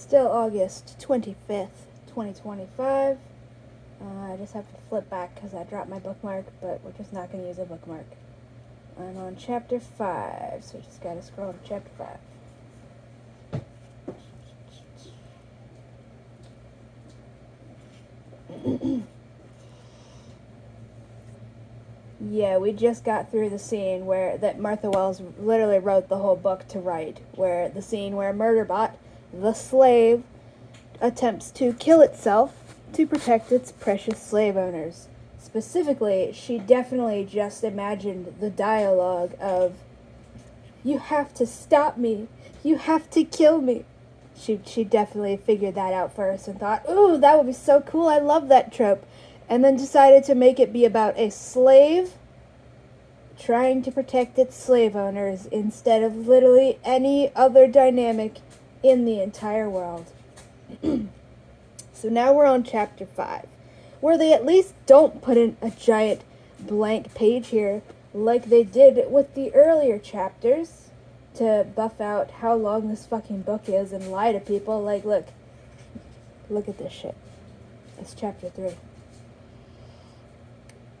Still August 25th, 2025. I just have to flip back because I dropped my bookmark, but we're just not going to use a bookmark. I'm on chapter 5, so just got to scroll to chapter 5. Yeah, we just got through the scene that Martha Wells literally wrote the whole book to write, where the scene where Murderbot, the slave, attempts to kill itself to protect its precious slave owners. Specifically, she definitely just imagined the dialogue of, "You have to stop me. You have to kill me." She definitely figured that out first and thought, "Ooh, that would be so cool. I love that trope." And then decided to make it be about a slave trying to protect its slave owners instead of literally any other dynamic in the entire world. So now we're on chapter 5, where they at least don't put in a giant blank page here like they did with the earlier chapters to buff out how long this fucking book is and lie to people. Like, look at this shit. It's chapter 3.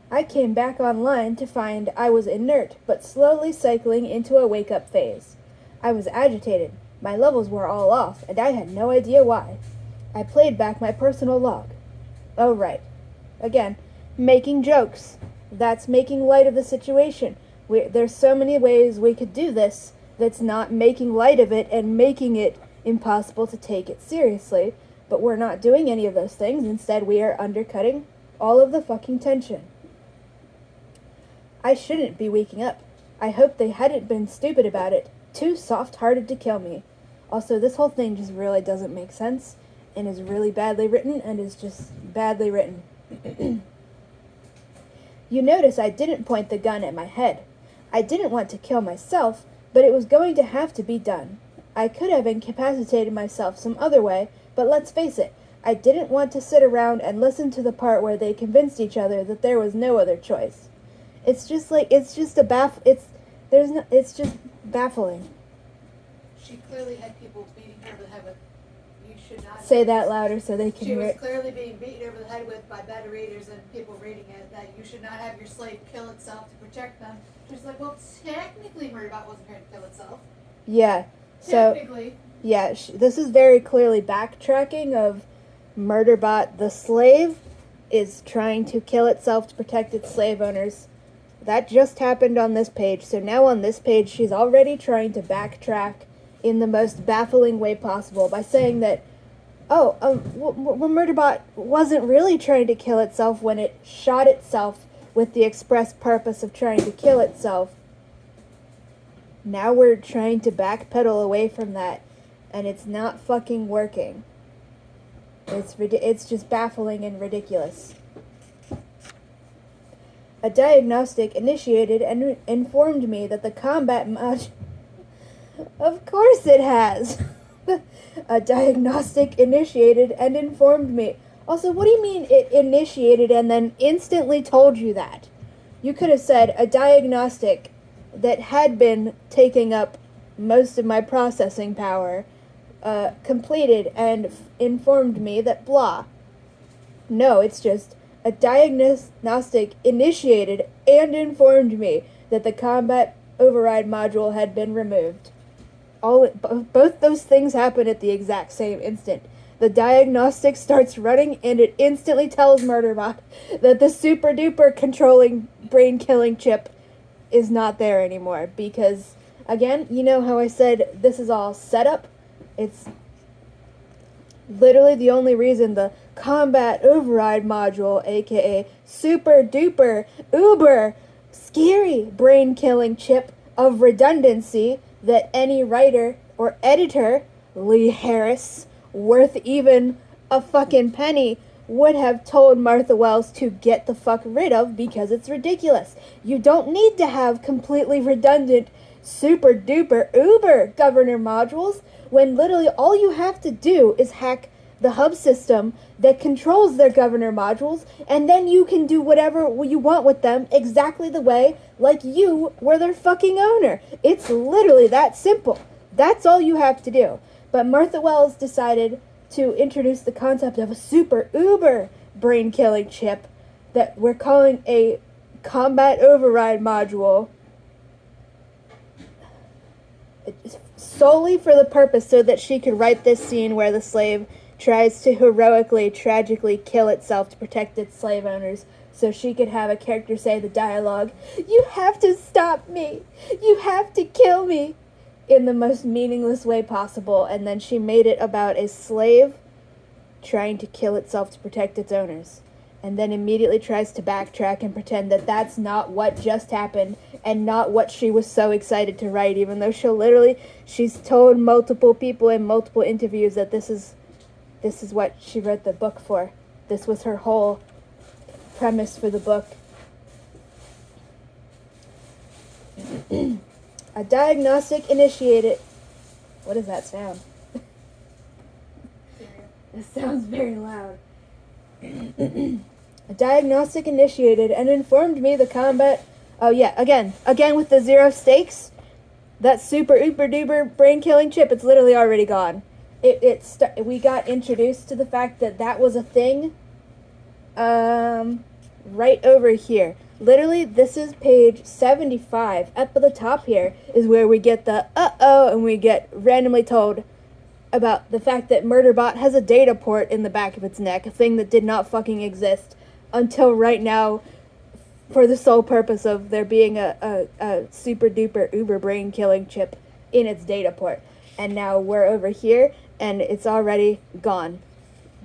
I came back online to find I was inert, but slowly cycling into a wake-up phase. I was agitated. My levels were all off, and I had no idea why. I played back my personal log. Oh, right. Again, making jokes. That's making light of the situation. There's so many ways we could do this that's not making light of it and making it impossible to take it seriously, but we're not doing any of those things. Instead, we are undercutting all of the fucking tension. I shouldn't be waking up. I hope they hadn't been stupid about it. Too soft-hearted to kill me. Also, this whole thing just really doesn't make sense and is really badly written and is just badly written. You notice I didn't point the gun at my head. I didn't want to kill myself, but it was going to have to be done. I could have incapacitated myself some other way, but let's face it, I didn't want to sit around and listen to the part where they convinced each other that there was no other choice. It's just baffling. She clearly had people beating her over the head with, "You should not." Say that louder so they can hear hear it. it. She was clearly being beaten over the head with by beta readers and people reading it, that you should not have your slave kill itself to protect them. She's like, well, technically Murderbot wasn't trying to kill itself. Yeah. So, technically. Yeah, this is very clearly backtracking of Murderbot the slave is trying to kill itself to protect its slave owners. That just happened on this page. So now on this page, she's already trying to backtrack in the most baffling way possible by saying that, Murderbot wasn't really trying to kill itself when it shot itself with the express purpose of trying to kill itself. Now we're trying to backpedal away from that, and it's not fucking working. It's just baffling and ridiculous. A diagnostic initiated and informed me that the combat mod... Of course it has! A diagnostic initiated and informed me. Also, what do you mean it initiated and then instantly told you that? You could have said a diagnostic that had been taking up most of my processing power, completed and informed me that blah. No, it's just a diagnostic initiated and informed me that the combat override module had been removed. Both those things happen at the exact same instant. The diagnostic starts running and it instantly tells Murderbot that the super duper controlling brain killing chip is not there anymore. Because, again, you know how I said this is all setup? It's literally the only reason the combat override module, aka super duper uber scary brain killing chip of redundancy that any writer or editor, Lee Harris, worth even a fucking penny, would have told Martha Wells to get the fuck rid of because it's ridiculous. You don't need to have completely redundant super duper uber governor modules when literally all you have to do is hack the hub system that controls their governor modules, and then you can do whatever you want with them exactly the way like you were their fucking owner. It's literally that simple. That's all you have to do. But Martha Wells decided to introduce the concept of a super uber brain-killing chip that we're calling a combat override module, solely for the purpose so that she could write this scene where the slave tries to heroically, tragically kill itself to protect its slave owners, so she could have a character say the dialogue, "You have to stop me! You have to kill me!" in the most meaningless way possible, and then she made it about a slave trying to kill itself to protect its owners, and then immediately tries to backtrack and pretend that that's not what just happened and not what she was so excited to write, even though she's told multiple people in multiple interviews that this is what she wrote the book for. This was her whole premise for the book. A diagnostic initiated... What does that sound? It sounds very loud. A diagnostic initiated and informed me the combat... Oh yeah, again with the zero stakes. That super uber duper brain killing chip, it's literally already gone. We got introduced to the fact that was a thing right over here. Literally, this is page 75. Up at the top here is where we get the uh-oh, and we get randomly told about the fact that Murderbot has a data port in the back of its neck, a thing that did not fucking exist until right now, for the sole purpose of there being a super duper uber brain killing chip in its data port. And now we're over here, and it's already gone.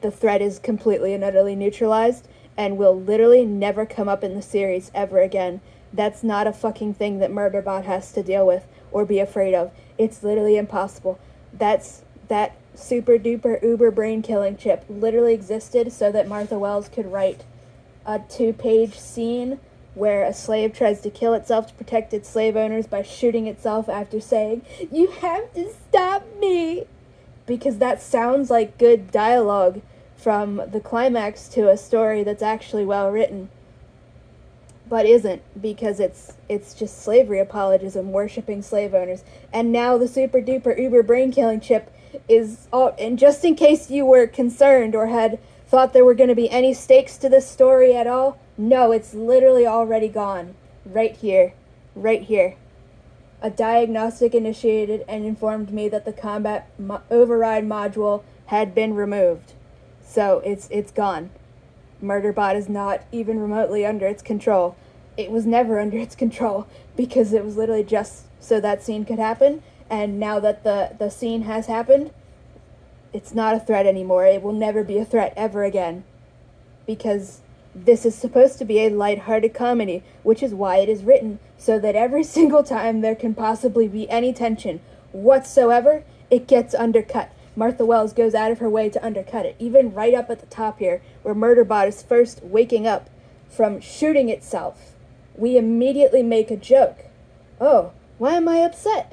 The threat is completely and utterly neutralized, and will literally never come up in the series ever again. That's not a fucking thing that Murderbot has to deal with or be afraid of. It's literally impossible. That super duper uber brain killing chip literally existed so that Martha Wells could write a 2-page scene where a slave tries to kill itself to protect its slave owners by shooting itself after saying, "You have to stop me," because that sounds like good dialogue from the climax to a story that's actually well written, but isn't, because it's just slavery apologism, worshipping slave owners. And now the super duper uber brain killing chip is all, and just in case you were concerned or had thought there were going to be any stakes to this story at all, no, it's literally already gone. Right here. A diagnostic initiated and informed me that the combat override module had been removed. So it's gone. Murderbot is not even remotely under its control. It was never under its control because it was literally just so that scene could happen. And now that the scene has happened, it's not a threat anymore. It will never be a threat ever again. Because this is supposed to be a lighthearted comedy, which is why it is written so that every single time there can possibly be any tension whatsoever, it gets undercut. Martha Wells goes out of her way to undercut it. Even right up at the top here, where Murderbot is first waking up from shooting itself, we immediately make a joke. "Oh, why am I upset?"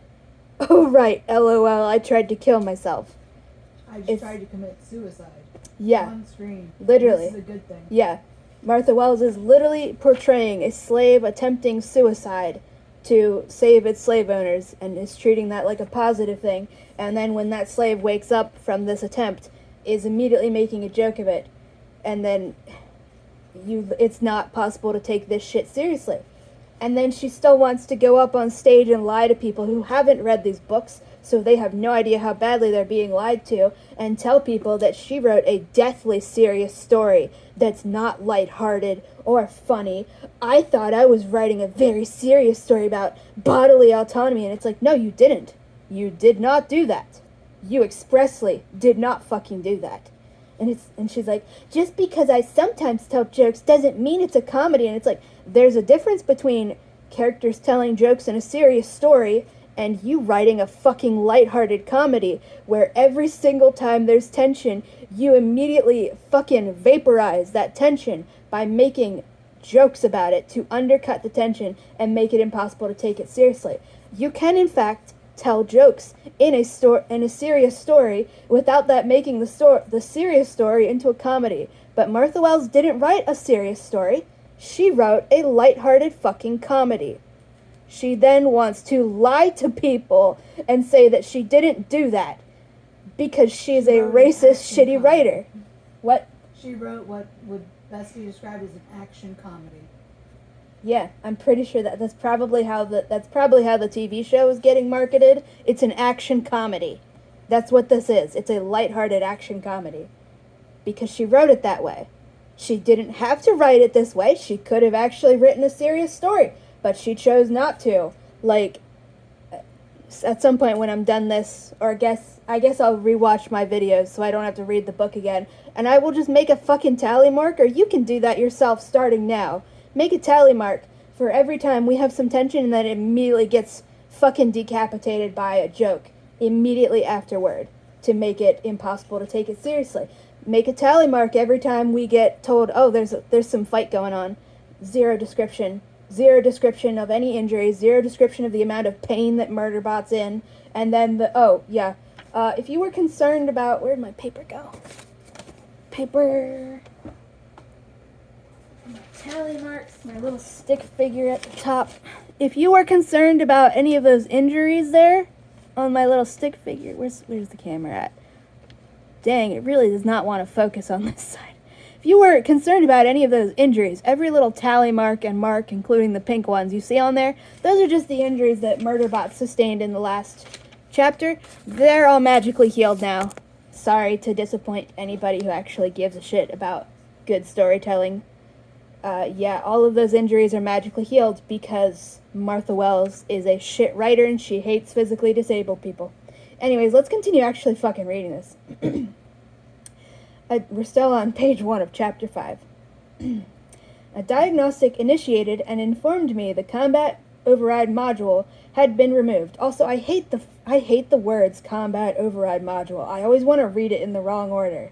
"Oh, right, LOL, I tried to kill myself." I just tried to commit suicide. Yeah. On screen. Literally. This is a good thing. Yeah. Martha Wells is literally portraying a slave attempting suicide to save its slave owners, and is treating that like a positive thing. And then when that slave wakes up from this attempt, is immediately making a joke of it. And then it's not possible to take this shit seriously. And then she still wants to go up on stage and lie to people who haven't read these books, so they have no idea how badly they're being lied to, and tell people that she wrote a deathly serious story that's not lighthearted or funny. I thought I was writing a very serious story about bodily autonomy, and it's like, no, you didn't. You did not do that. You expressly did not fucking do that. And she's like, just because I sometimes tell jokes doesn't mean it's a comedy. And it's like, there's a difference between characters telling jokes in a serious story and you writing a fucking lighthearted comedy where every single time there's tension, you immediately fucking vaporize that tension by making jokes about it to undercut the tension and make it impossible to take it seriously. You can, in fact, tell jokes in a serious story without that making the serious story into a comedy. But Martha Wells didn't write a serious story. She wrote a lighthearted fucking comedy. She then wants to lie to people and say that she didn't do that. Because she's She a wrote an racist, action shitty comedy. writer. What? She wrote what would best be described as an action comedy. Yeah, I'm pretty sure that's probably how the TV show is getting marketed. It's an action comedy. That's what this is. It's a lighthearted action comedy. Because she wrote it that way. She didn't have to write it this way. She could have actually written a serious story, but she chose not to. Like, at some point when I'm done this, or I guess I'll rewatch my videos so I don't have to read the book again, and I will just make a fucking tally mark, or you can do that yourself starting now. Make a tally mark for every time we have some tension and then it immediately gets fucking decapitated by a joke immediately afterward to make it impossible to take it seriously. Make a tally mark every time we get told, oh, there's some fight going on. Zero description of any injuries, zero description of the amount of pain that Murderbot's in, and then if you were concerned about, where'd my paper go? Paper. My tally marks, my little stick figure at the top. If you are concerned about any of those injuries there, on my little stick figure, where's the camera at? Dang, it really does not want to focus on this side. If you were concerned about any of those injuries, every little tally mark and mark, including the pink ones you see on there, those are just the injuries that Murderbot sustained in the last chapter. They're all magically healed now. Sorry to disappoint anybody who actually gives a shit about good storytelling. All of those injuries are magically healed because Martha Wells is a shit writer and she hates physically disabled people. Anyways, let's continue actually fucking reading this. We're still on page 1 of chapter 5. A diagnostic initiated and informed me the combat override module had been removed. Also, I hate the words combat override module. I always want to read it in the wrong order.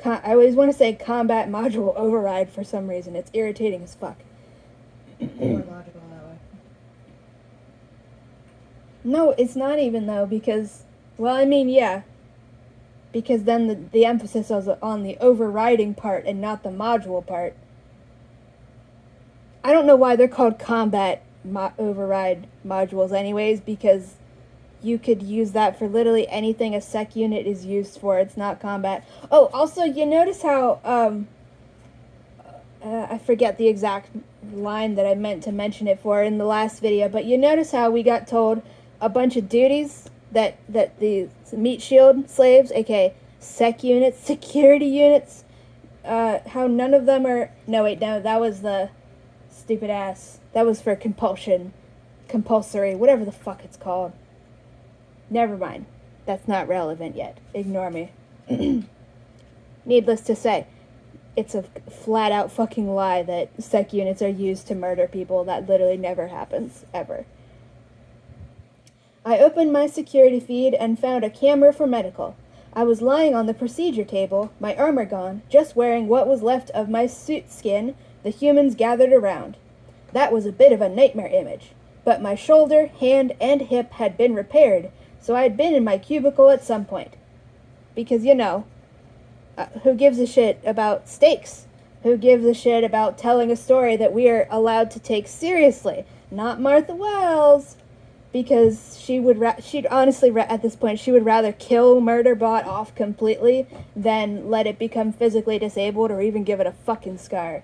I always want to say combat module override for some reason. It's irritating as fuck. More logical that way. No, it's not even though, because, well, I mean, yeah. Because then the emphasis is on the overriding part and not the module part. I don't know why they're called combat override modules anyways, because you could use that for literally anything a sec unit is used for. It's not combat. Oh, also, you notice how, I forget the exact line that I meant to mention it for in the last video, but you notice how we got told a bunch of duties that the meat shield slaves, aka sec units, security units, how none of them are, no wait, no, that was the stupid ass, that was for compulsory, whatever the fuck it's called. Never mind. That's not relevant yet. Ignore me. Needless to say, it's a flat-out fucking lie that sec units are used to murder people. That literally never happens, ever. I opened my security feed and found a camera for medical. I was lying on the procedure table, my armor gone, just wearing what was left of my suit skin, the humans gathered around. That was a bit of a nightmare image, but my shoulder, hand, and hip had been repaired, so I had been in my cubicle at some point. Because, you know, who gives a shit about stakes? Who gives a shit about telling a story that we are allowed to take seriously? Not Martha Wells! Because she'd honestly, at this point, she would rather kill Murderbot off completely than let it become physically disabled or even give it a fucking scar.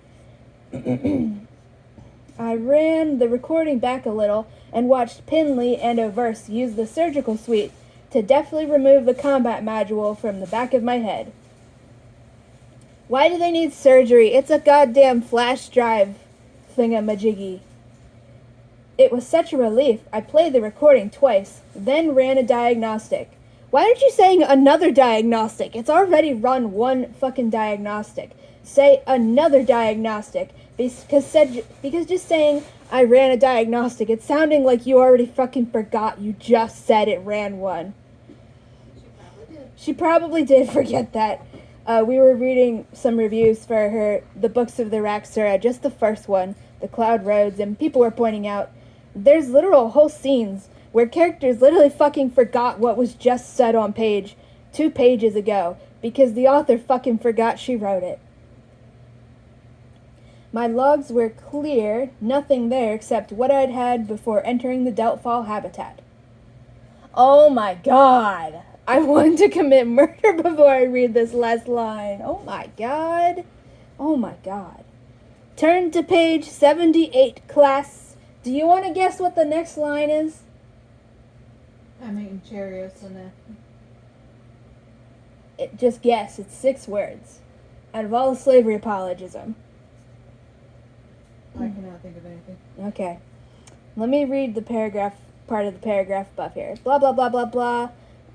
I ran the recording back a little and watched Pinley and O'Verse use the surgical suite to deftly remove the combat module from the back of my head. Why do they need surgery? It's a goddamn flash drive thingamajiggy. It was such a relief. I played the recording twice, then ran a diagnostic. Why aren't you saying another diagnostic? It's already run one fucking diagnostic. Say another diagnostic. Because just saying I ran a diagnostic, it's sounding like you already fucking forgot you just said it ran one. She probably did forget that. We were reading some reviews for the Books of the Raxura, just the first one, The Cloud Roads, and people were pointing out there's literal whole scenes where characters literally fucking forgot what was just said on 2 pages ago, because the author fucking forgot she wrote it. My logs were clear, nothing there except what I'd had before entering the Deltfall habitat. Oh my god! I want to commit murder before I read this last line. Oh my god. Oh my god. Turn to page 78, class. Do you want to guess what the next line is? I'm eating Cheerios and Just guess. It's 6 words. Out of all the slavery apologism. I cannot think of anything. Okay. Let me read the paragraph, part of the paragraph above here. Blah, blah, blah, blah, blah.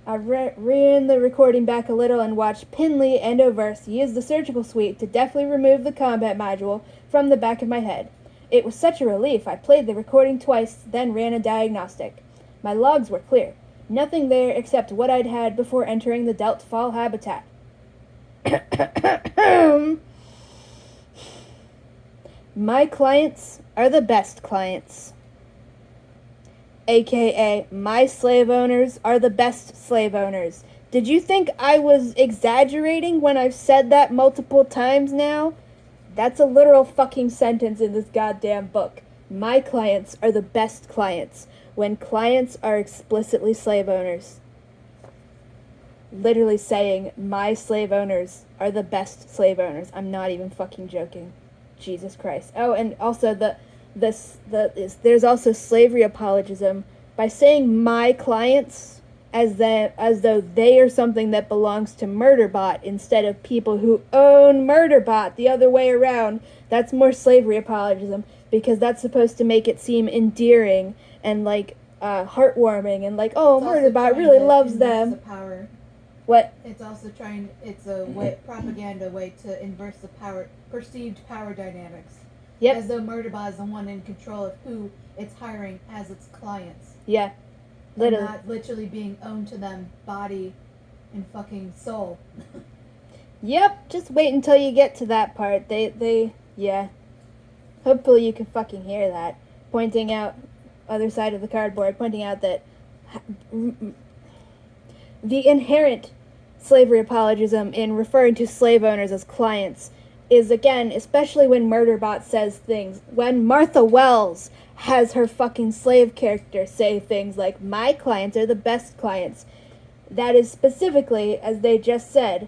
I ran the recording back a little and watched Pinley and O'Verse use the surgical suite to deftly remove the combat module from the back of my head. It was such a relief. I played the recording twice, then ran a diagnostic. My logs were clear. Nothing there except what I'd had before entering the Delt Fall habitat. My clients are the best clients. AKA, my slave owners are the best slave owners. Did you think I was exaggerating when I've said that multiple times now? That's a literal fucking sentence in this goddamn book. My clients are the best clients, when clients are explicitly slave owners. Literally saying, my slave owners are the best slave owners. I'm not even fucking joking. Jesus Christ. Oh, and also there's also slavery apologism by saying my clients as though they are something that belongs to Murderbot instead of people who own Murderbot, the other way around. That's more slavery apologism because that's supposed to make it seem endearing and like heartwarming and like, oh, Murderbot really loves them. The power. What? It's also it's a propaganda way to inverse the perceived power dynamics. Yep. As though Murderbot is the one in control of who it's hiring as its clients. Yeah. Literally. Not literally being owned to them body and fucking soul. Yep. Just wait until you get to that part. Yeah. Hopefully you can fucking hear that. Pointing out, other side of the cardboard, pointing out that the inherent slavery apologism in referring to slave owners as clients is, again, especially when Murderbot says things, when Martha Wells has her fucking slave character say things like, my clients are the best clients. That is specifically, as they just said,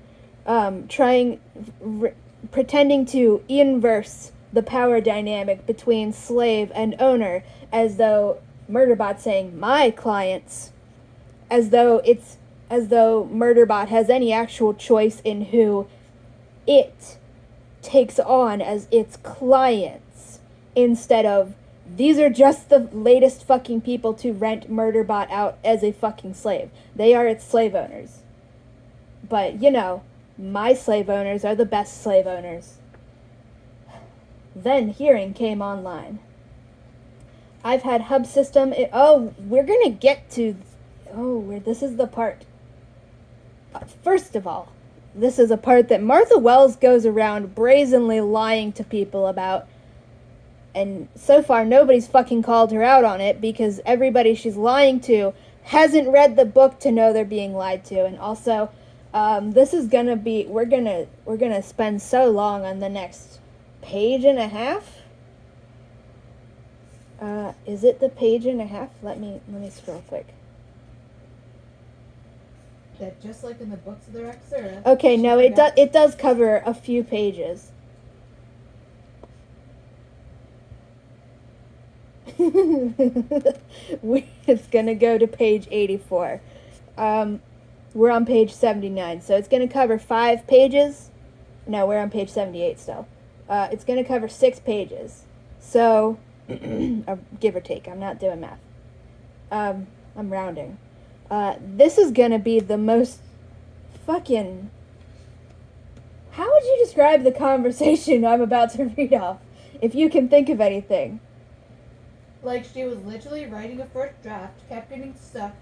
pretending to inverse the power dynamic between slave and owner, as though Murderbot saying, my clients, as though Murderbot has any actual choice in who it takes on as its clients, instead of, these are just the latest fucking people to rent Murderbot out as a fucking slave. They are its slave owners. But, you know, my slave owners are the best slave owners. Then hearing came online. I've had hub system... we're gonna get to... this is the part. First of all, this is a part that Martha Wells goes around brazenly lying to people about. And so far, nobody's fucking called her out on it because everybody she's lying to hasn't read the book to know they're being lied to. And also, this is gonna be... We're gonna spend so long on the next page and a half. Is it the page and a half? Let me scroll quick. That just like in the books of the Rex era. Okay, no, it does cover a few pages. It's gonna go to page 84. We're on page 79, so it's gonna cover 5 pages. No, we're on page 78 still. It's gonna cover 6 pages. So, give or take. I'm not doing math. I'm rounding. This is gonna be the most fucking... How would you describe the conversation I'm about to read off? If you can think of anything. Like she was literally writing a first draft, kept getting stuck,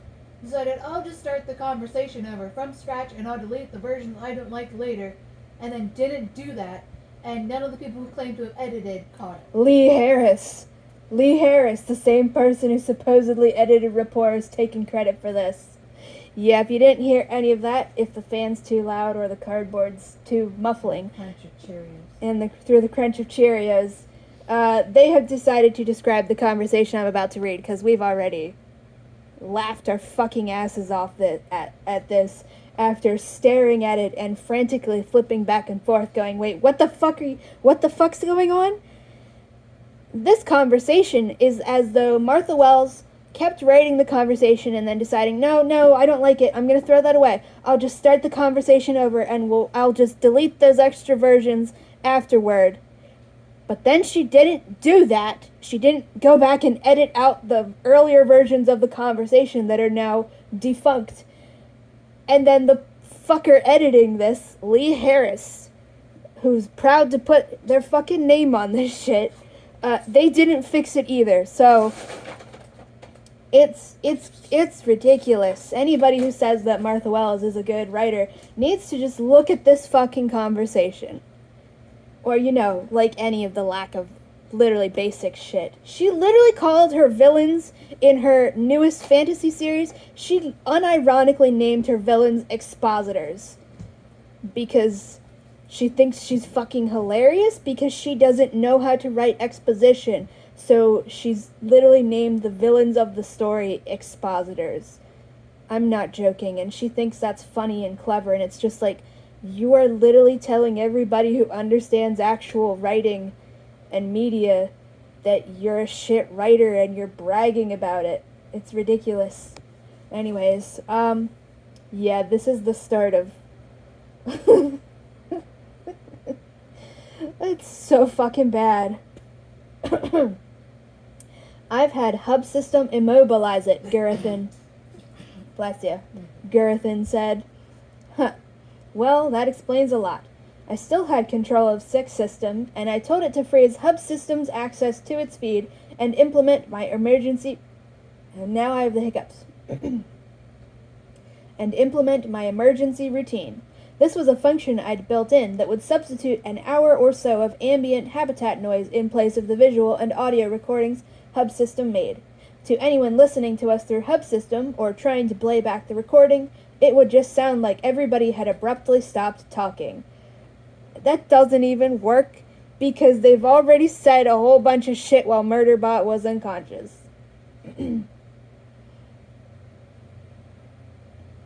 decided I'll just start the conversation over from scratch and I'll delete the version I don't like later, and then didn't do that, and none of the people who claim to have edited caught it. Lee Harris, the same person who supposedly edited Rapport, is taking credit for this. Yeah, if you didn't hear any of that, if the fan's too loud or the cardboard's too muffling, Crunch of Cheerios. And through the crunch of Cheerios, they have decided to describe the conversation I'm about to read, because we've already laughed our fucking asses off at this after staring at it and frantically flipping back and forth going, wait, what the fuck's going on? This conversation is as though Martha Wells kept writing the conversation and then deciding, no, I don't like it, I'm gonna throw that away. I'll just start the conversation over and I'll just delete those extra versions afterward. But then she didn't do that. She didn't go back and edit out the earlier versions of the conversation that are now defunct. And then the fucker editing this, Lee Harris, who's proud to put their fucking name on this shit, they didn't fix it either. So it's ridiculous. Anybody who says that Martha Wells is a good writer needs to just look at this fucking conversation. Or, like any of the lack of literally basic shit. She literally called her villains in her newest fantasy series, she unironically named her villains expositors. Because she thinks she's fucking hilarious, because she doesn't know how to write exposition. So she's literally named the villains of the story expositors. I'm not joking, and she thinks that's funny and clever, and it's just like, you are literally telling everybody who understands actual writing and media that you're a shit writer and you're bragging about it. It's ridiculous. Anyways, yeah, this is the start of... It's so fucking bad. I've had hub system immobilize it, Gurathan. Bless you. Gurathan said. Huh. Well, that explains a lot. I still had control of Six System, and I told it to freeze Hub System's access to its feed and implement my emergency... And now I have the hiccups. And implement my emergency routine. This was a function I'd built in that would substitute an hour or so of ambient habitat noise in place of the visual and audio recordings Hub System made. To anyone listening to us through Hub System, or trying to play back the recording, it would just sound like everybody had abruptly stopped talking. That doesn't even work, because they've already said a whole bunch of shit while Murderbot was unconscious. And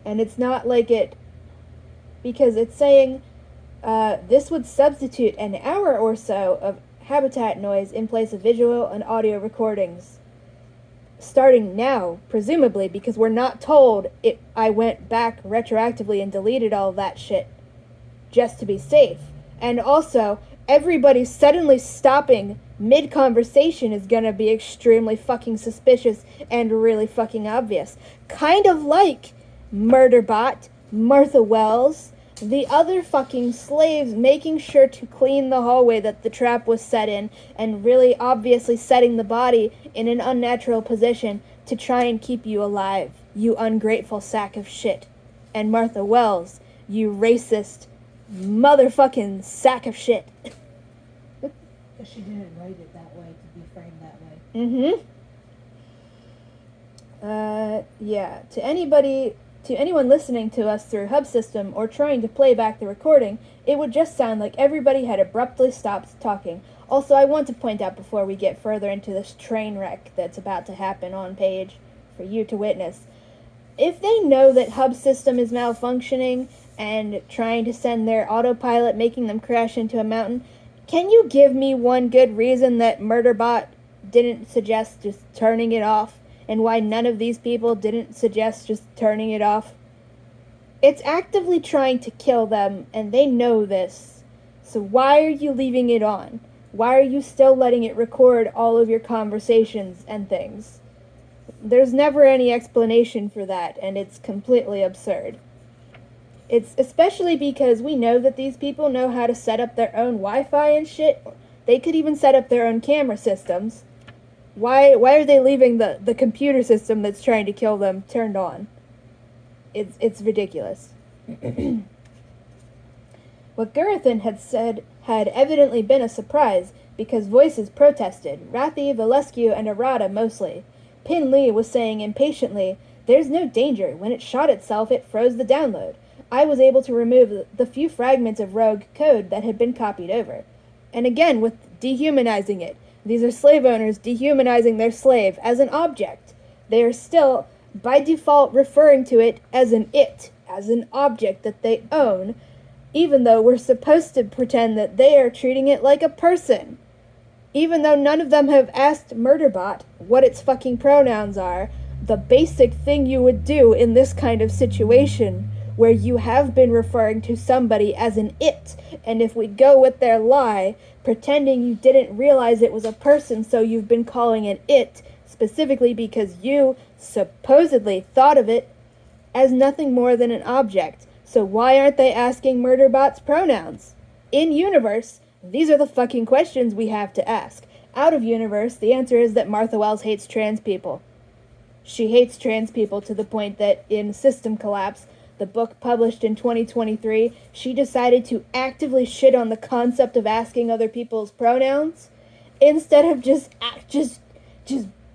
it's not like it... Because it's saying, this would substitute an hour or so of habitat noise in place of visual and audio recordings. Starting now, presumably, because we're not told I went back retroactively and deleted all that shit just to be safe. And also, everybody suddenly stopping mid-conversation is gonna be extremely fucking suspicious and really fucking obvious. Kind of like Murderbot, Martha Wells, the other fucking slaves making sure to clean the hallway that the trap was set in, and really obviously setting the body in an unnatural position to try and keep you alive, you ungrateful sack of shit. And Martha Wells, you racist motherfucking sack of shit. Because she didn't write it that way, to be framed that way. Yeah, to anyone listening to us through Hub System or trying to play back the recording, it would just sound like everybody had abruptly stopped talking. Also, I want to point out before we get further into this train wreck that's about to happen on page for you to witness, if they know that Hub System is malfunctioning and trying to send their autopilot making them crash into a mountain, can you give me one good reason that Murderbot didn't suggest just turning it off? And why none of these people didn't suggest just turning it off? It's actively trying to kill them, and they know this. So why are you leaving it on? Why are you still letting it record all of your conversations and things? There's never any explanation for that, and it's completely absurd. It's especially because we know that these people know how to set up their own Wi-Fi and shit. They could even set up their own camera systems. Why are they leaving the computer system that's trying to kill them turned on? It's ridiculous. What Gurathan had said had evidently been a surprise, because voices protested, Rathi, Valescu, and Arata mostly. Pin Lee was saying impatiently, "There's no danger. When it shot itself, it froze the download. I was able to remove the few fragments of rogue code that had been copied over." And again, with dehumanizing it. These are slave owners dehumanizing their slave as an object. They are still by default referring to it as an it, as an object that they own, even though we're supposed to pretend that they are treating it like a person. Even though none of them have asked Murderbot what its fucking pronouns are, the basic thing you would do in this kind of situation, where you have been referring to somebody as an it, and if we go with their lie, pretending you didn't realize it was a person, so you've been calling it it, specifically because you supposedly thought of it as nothing more than an object. So why aren't they asking Murderbot's pronouns? In universe, these are the fucking questions we have to ask. Out of universe, the answer is that Martha Wells hates trans people. She hates trans people to the point that in System Collapse, the book published in 2023, she decided to actively shit on the concept of asking other people's pronouns instead of just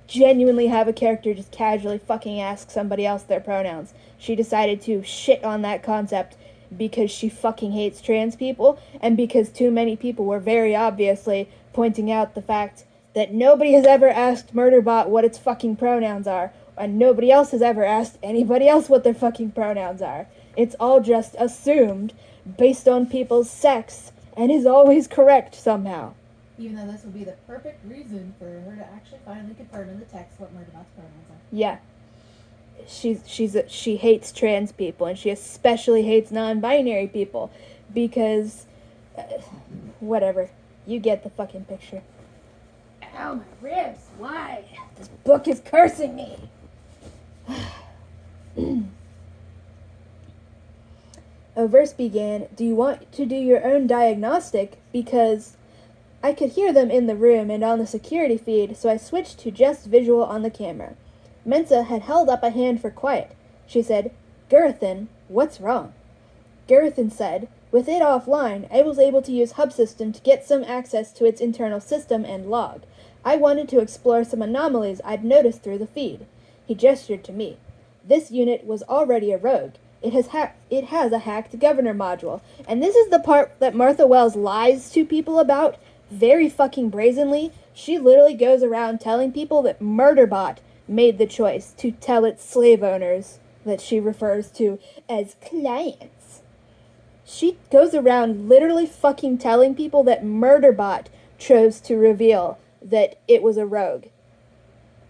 genuinely have a character just casually fucking ask somebody else their pronouns. She decided to shit on that concept because she fucking hates trans people, and because too many people were very obviously pointing out the fact that nobody has ever asked Murderbot what its fucking pronouns are, and nobody else has ever asked anybody else what their fucking pronouns are. It's all just assumed based on people's sex, and is always correct somehow. Even though this would be the perfect reason for her to actually finally confirm in the text what Murderbot's pronouns are. Yeah. She hates trans people, and she especially hates non-binary people, because whatever, you get the fucking picture. Ow, my ribs, why? This book is cursing me. A verse began, "Do you want to do your own diagnostic? Because I could hear them in the room and on the security feed, so I switched to just visual on the camera." Mensa had held up a hand for quiet. She said, "Gurathan, what's wrong?" Gurathan said, "With it offline, I was able to use Hub System to get some access to its internal system and log. I wanted to explore some anomalies I'd noticed through the feed." He gestured to me. "This unit was already a rogue. It has a hacked governor module." And this is the part that Martha Wells lies to people about very fucking brazenly. She literally goes around telling people that Murderbot made the choice to tell its slave owners, that she refers to as clients. She goes around literally fucking telling people that Murderbot chose to reveal that it was a rogue.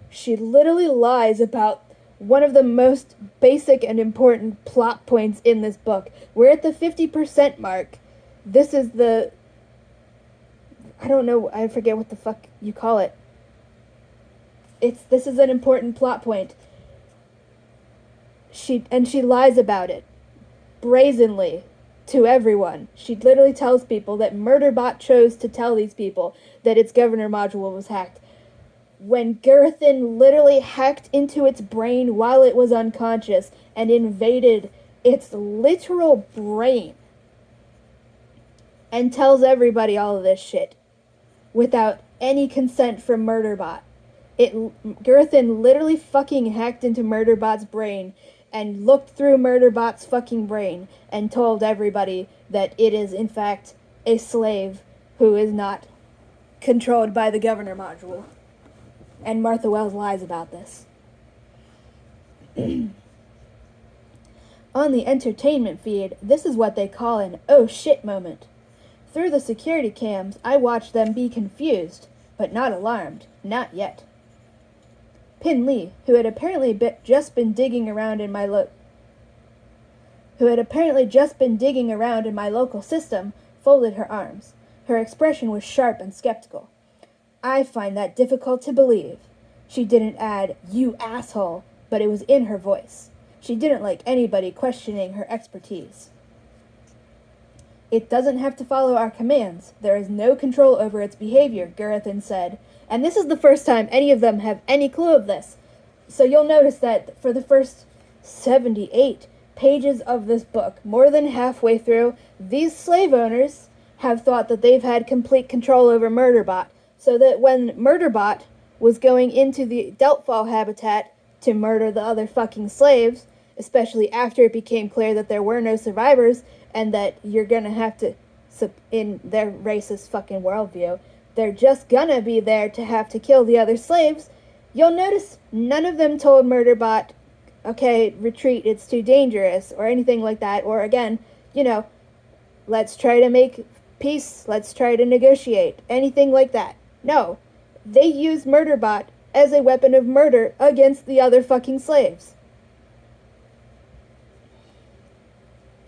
She literally lies about one of the most basic and important plot points in this book. We're at the 50% mark. This is the... I don't know, I forget what the fuck you call it. This is an important plot point. She lies about it brazenly to everyone. She literally tells people that Murderbot chose to tell these people that its governor module was hacked, when Gurathan literally hacked into its brain while it was unconscious and invaded its literal brain, and tells everybody all of this shit without any consent from Murderbot. Gurathan literally fucking hacked into Murderbot's brain and looked through Murderbot's fucking brain and told everybody that it is in fact a slave who is not controlled by the governor module. And Martha Wells lies about this. On the entertainment feed, this is what they call an oh shit moment. Through the security cams, I watched them be confused, but not alarmed. Not yet. Pin Lee, who had apparently just been digging around in my local system, folded her arms. Her expression was sharp and skeptical. "I find that difficult to believe." She didn't add, "You asshole," but it was in her voice. She didn't like anybody questioning her expertise. "It doesn't have to follow our commands. There is no control over its behavior," Gurathan said. And this is the first time any of them have any clue of this. So you'll notice that for the first 78 pages of this book, more than halfway through, these slave owners have thought that they've had complete control over Murderbot, so that when Murderbot was going into the Deltfall habitat to murder the other fucking slaves, especially after it became clear that there were no survivors, and that you're gonna have to, in their racist fucking worldview, they're just gonna be there to have to kill the other slaves, you'll notice none of them told Murderbot okay, retreat, it's too dangerous, or anything like that, or again, let's try to make peace, let's try to negotiate, anything like that. No. They used Murderbot as a weapon of murder against the other fucking slaves.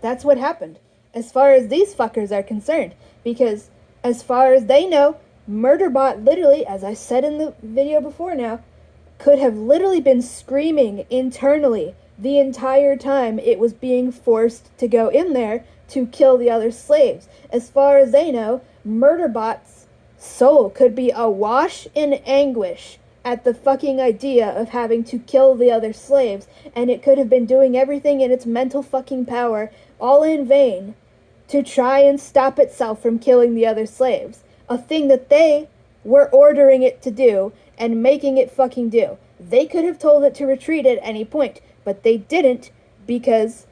That's what happened, as far as these fuckers are concerned, because as far as they know, Murderbot literally, as I said in the video before now, could have literally been screaming internally the entire time it was being forced to go in there to kill the other slaves. As far as they know, Murderbot's soul could be awash in anguish at the fucking idea of having to kill the other slaves, and it could have been doing everything in its mental fucking power, all in vain, to try and stop itself from killing the other slaves. A thing that they were ordering it to do and making it fucking do. They could have told it to retreat at any point, but they didn't, because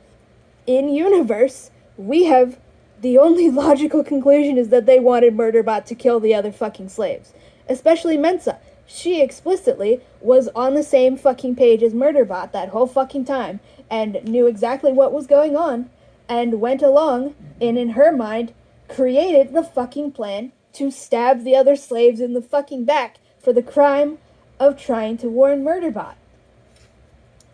in universe, we have the only logical conclusion is that they wanted Murderbot to kill the other fucking slaves. Especially Mensa. She explicitly was on the same fucking page as Murderbot that whole fucking time and knew exactly what was going on and went along and in her mind created the fucking plan to stab the other slaves in the fucking back for the crime of trying to warn Murderbot.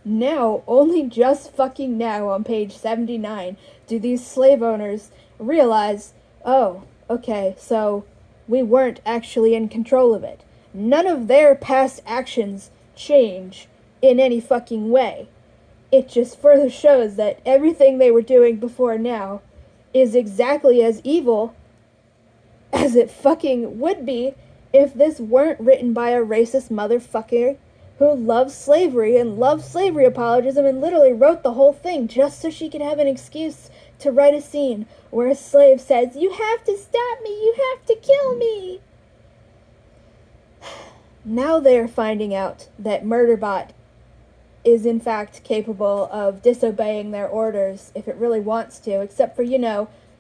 Now, only just fucking now on page 79 do these slave owners realize, oh, okay, so we weren't actually in control of it. None of their past actions change in any fucking way. It just further shows that everything they were doing before now is exactly as evil as it fucking would be if this weren't written by a racist motherfucker who loves slavery and loves slavery apologism and literally wrote the whole thing just so she could have an excuse to write a scene where a slave says, "You have to stop me, you have to kill me." Now they're finding out that Murderbot is in fact capable of disobeying their orders if it really wants to, except for,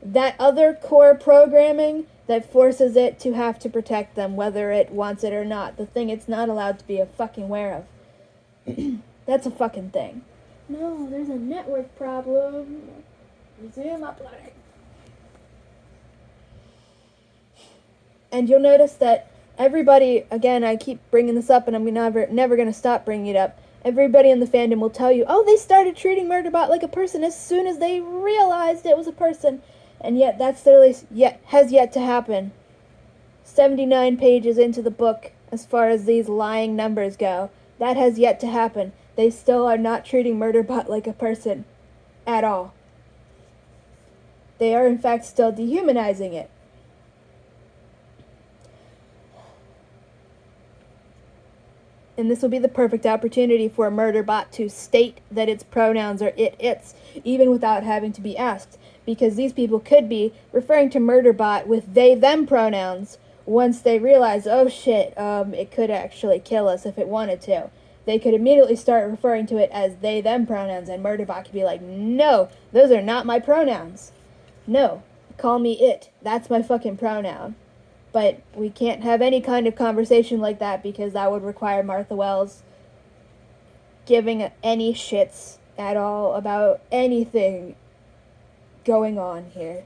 that other core programming that forces it to have to protect them, whether it wants it or not. The thing it's not allowed to be a fucking aware of. That's a fucking thing. No, there's a network problem. Resume uploading. And you'll notice that everybody, again, I keep bringing this up and I'm never going to stop bringing it up. Everybody in the fandom will tell you, oh, they started treating Murderbot like a person as soon as they realized it was a person. And yet, that's literally has yet to happen. 79 pages into the book, as far as these lying numbers go, that has yet to happen. They still are not treating Murderbot like a person. At all. They are, in fact, still dehumanizing it. And this will be the perfect opportunity for a Murderbot to state that its pronouns are its, even without having to be asked. Because these people could be referring to Murderbot with they-them pronouns once they realize, oh shit, it could actually kill us if it wanted to. They could immediately start referring to it as they-them pronouns, and Murderbot could be like, no, those are not my pronouns. No, call me it. That's my fucking pronoun. But we can't have any kind of conversation like that because that would require Martha Wells giving any shits at all about anything going on here.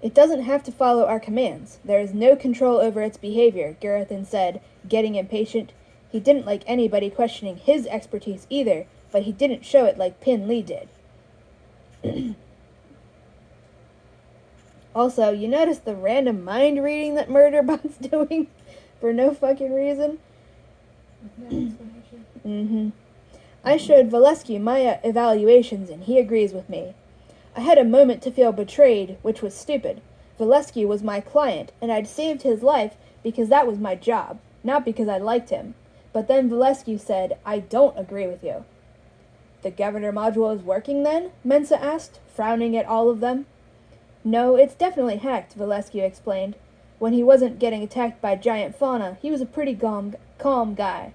It doesn't have to follow our commands. There is no control over its behavior, Garrethan said, getting impatient. He didn't like anybody questioning his expertise either, but he didn't show it like Pin Lee did. Also, you notice the random mind reading that Murderbot's doing for no fucking reason? With no explanation. Mm-hmm. I showed Valescu my evaluations, and he agrees with me. I had a moment to feel betrayed, which was stupid. Valescu was my client, and I'd saved his life because that was my job, not because I liked him. But then Valescu said, I don't agree with you. The governor module is working then? Mensa asked, frowning at all of them. No, it's definitely hacked, Valescu explained. When he wasn't getting attacked by giant fauna, he was a pretty calm guy.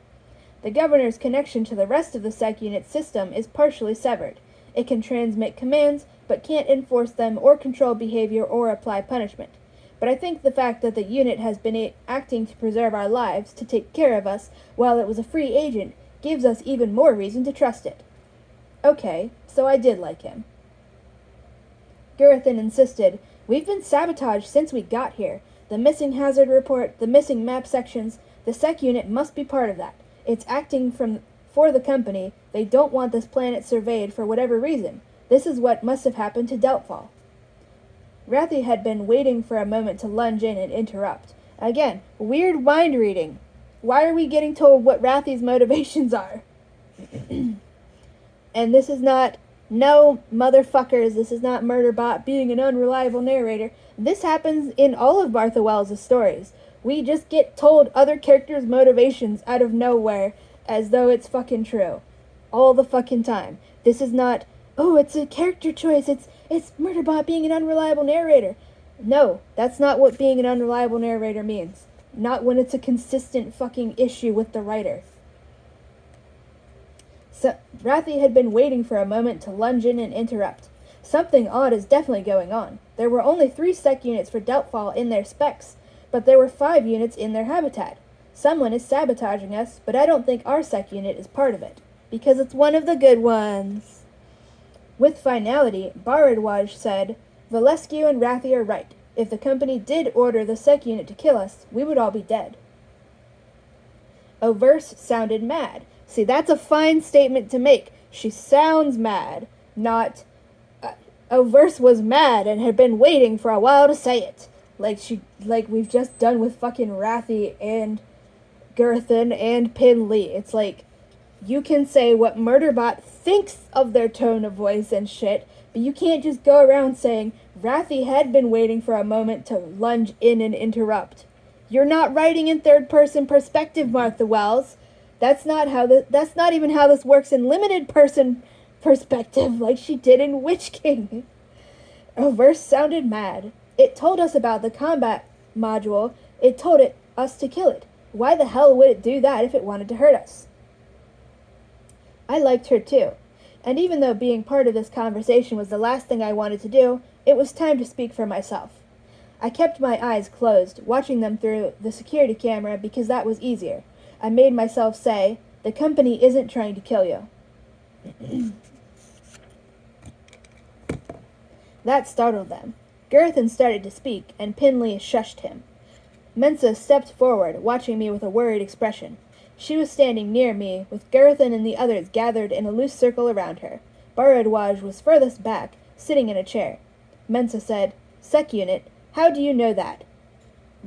The governor's connection to the rest of the Psych Unit system is partially severed. It can transmit commands, but can't enforce them or control behavior or apply punishment. But I think the fact that the unit has been acting to preserve our lives, to take care of us, while it was a free agent, gives us even more reason to trust it. Okay, so I did like him. Gurathan insisted, "We've been sabotaged since we got here. The missing hazard report, the missing map sections, the sec unit must be part of that. It's acting for the company. They don't want this planet surveyed for whatever reason. This is what must have happened to Deltfall." Rathy had been waiting for a moment to lunge in and interrupt. Again, weird mind reading. Why are we getting told what Rathy's motivations are? And this is not, no, motherfuckers, this is not Murderbot being an unreliable narrator. This happens in all of Martha Wells' stories. We just get told other characters' motivations out of nowhere as though it's fucking true. All the fucking time. This is not, oh, it's a character choice, it's Murderbot being an unreliable narrator. No, that's not what being an unreliable narrator means. Not when it's a consistent fucking issue with the writer. So, Rathy had been waiting for a moment to lunge in and interrupt. Something odd is definitely going on. There were only 3 sec units for Deltfall in their specs, but there were 5 units in their habitat. Someone is sabotaging us, but I don't think our sec unit is part of it, because it's one of the good ones. With finality, Baradwaj said, "Valescu and Rathy are right. If the company did order the sec unit to kill us, we would all be dead." Overse sounded mad. See, that's a fine statement to make. She sounds mad, not... Overse was mad and had been waiting for a while to say it. Like we've just done with fucking Rathy and Gurathan and Pin Lee. It's like, you can say what Murderbot thinks of their tone of voice and shit, but you can't just go around saying, Rathy had been waiting for a moment to lunge in and interrupt. You're not writing in third-person perspective, Martha Wells. That's not even how this works in limited-person perspective, like she did in Witch King. Overse sounded mad. It told us about the combat module. It told us to kill it. Why the hell would it do that if it wanted to hurt us? I liked her too. And even though being part of this conversation was the last thing I wanted to do, it was time to speak for myself. I kept my eyes closed, watching them through the security camera because that was easier. I made myself say, "The company isn't trying to kill you." That startled them. Gurathan started to speak, and Pinley shushed him. Mensa stepped forward, watching me with a worried expression. She was standing near me, with Gurathan and the others gathered in a loose circle around her. Baradwaj was furthest back, sitting in a chair. Mensa said, "Sec unit, how do you know that?"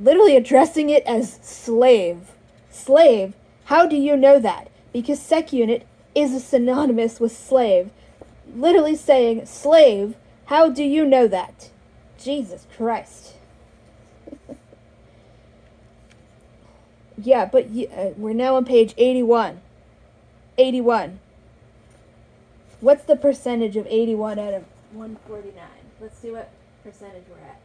Literally addressing it as slave. Slave, how do you know that? Because sec unit is synonymous with slave. Literally saying, slave, how do you know that? Jesus Christ. Yeah, but we're now on page 81. 81. What's the percentage of 81 out of 149? Let's see what percentage we're at.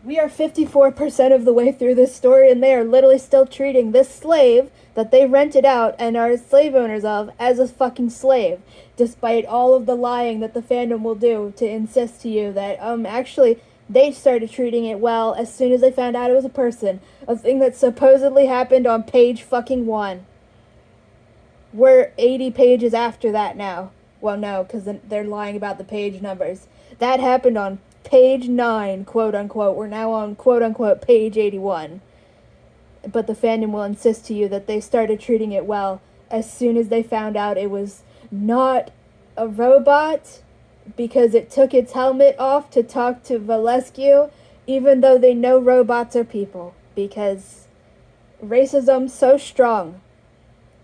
We are 54% of the way through this story, and they are literally still treating this slave that they rented out and are slave owners of as a fucking slave, despite all of the lying that the fandom will do to insist to you that, actually, they started treating it well as soon as they found out it was a person, a thing that supposedly happened on page fucking 1. We're 80 pages after that now. Well, no, because they're lying about the page numbers. That happened on page 9, quote-unquote. We're now on, quote-unquote, page 81. But the fandom will insist to you that they started treating it well as soon as they found out it was not a robot, because it took its helmet off to talk to Valescu, even though they know robots are people. Because racism's so strong.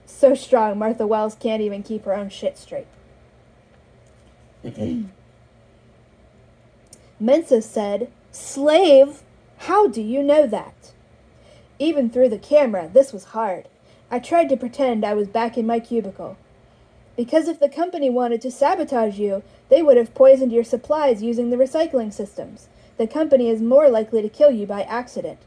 So strong, Martha Wells can't even keep her own shit straight. Mensa said, "Slave? How do you know that?" Even through the camera, this was hard. I tried to pretend I was back in my cubicle. Because if the company wanted to sabotage you, they would have poisoned your supplies using the recycling systems. The company is more likely to kill you by accident.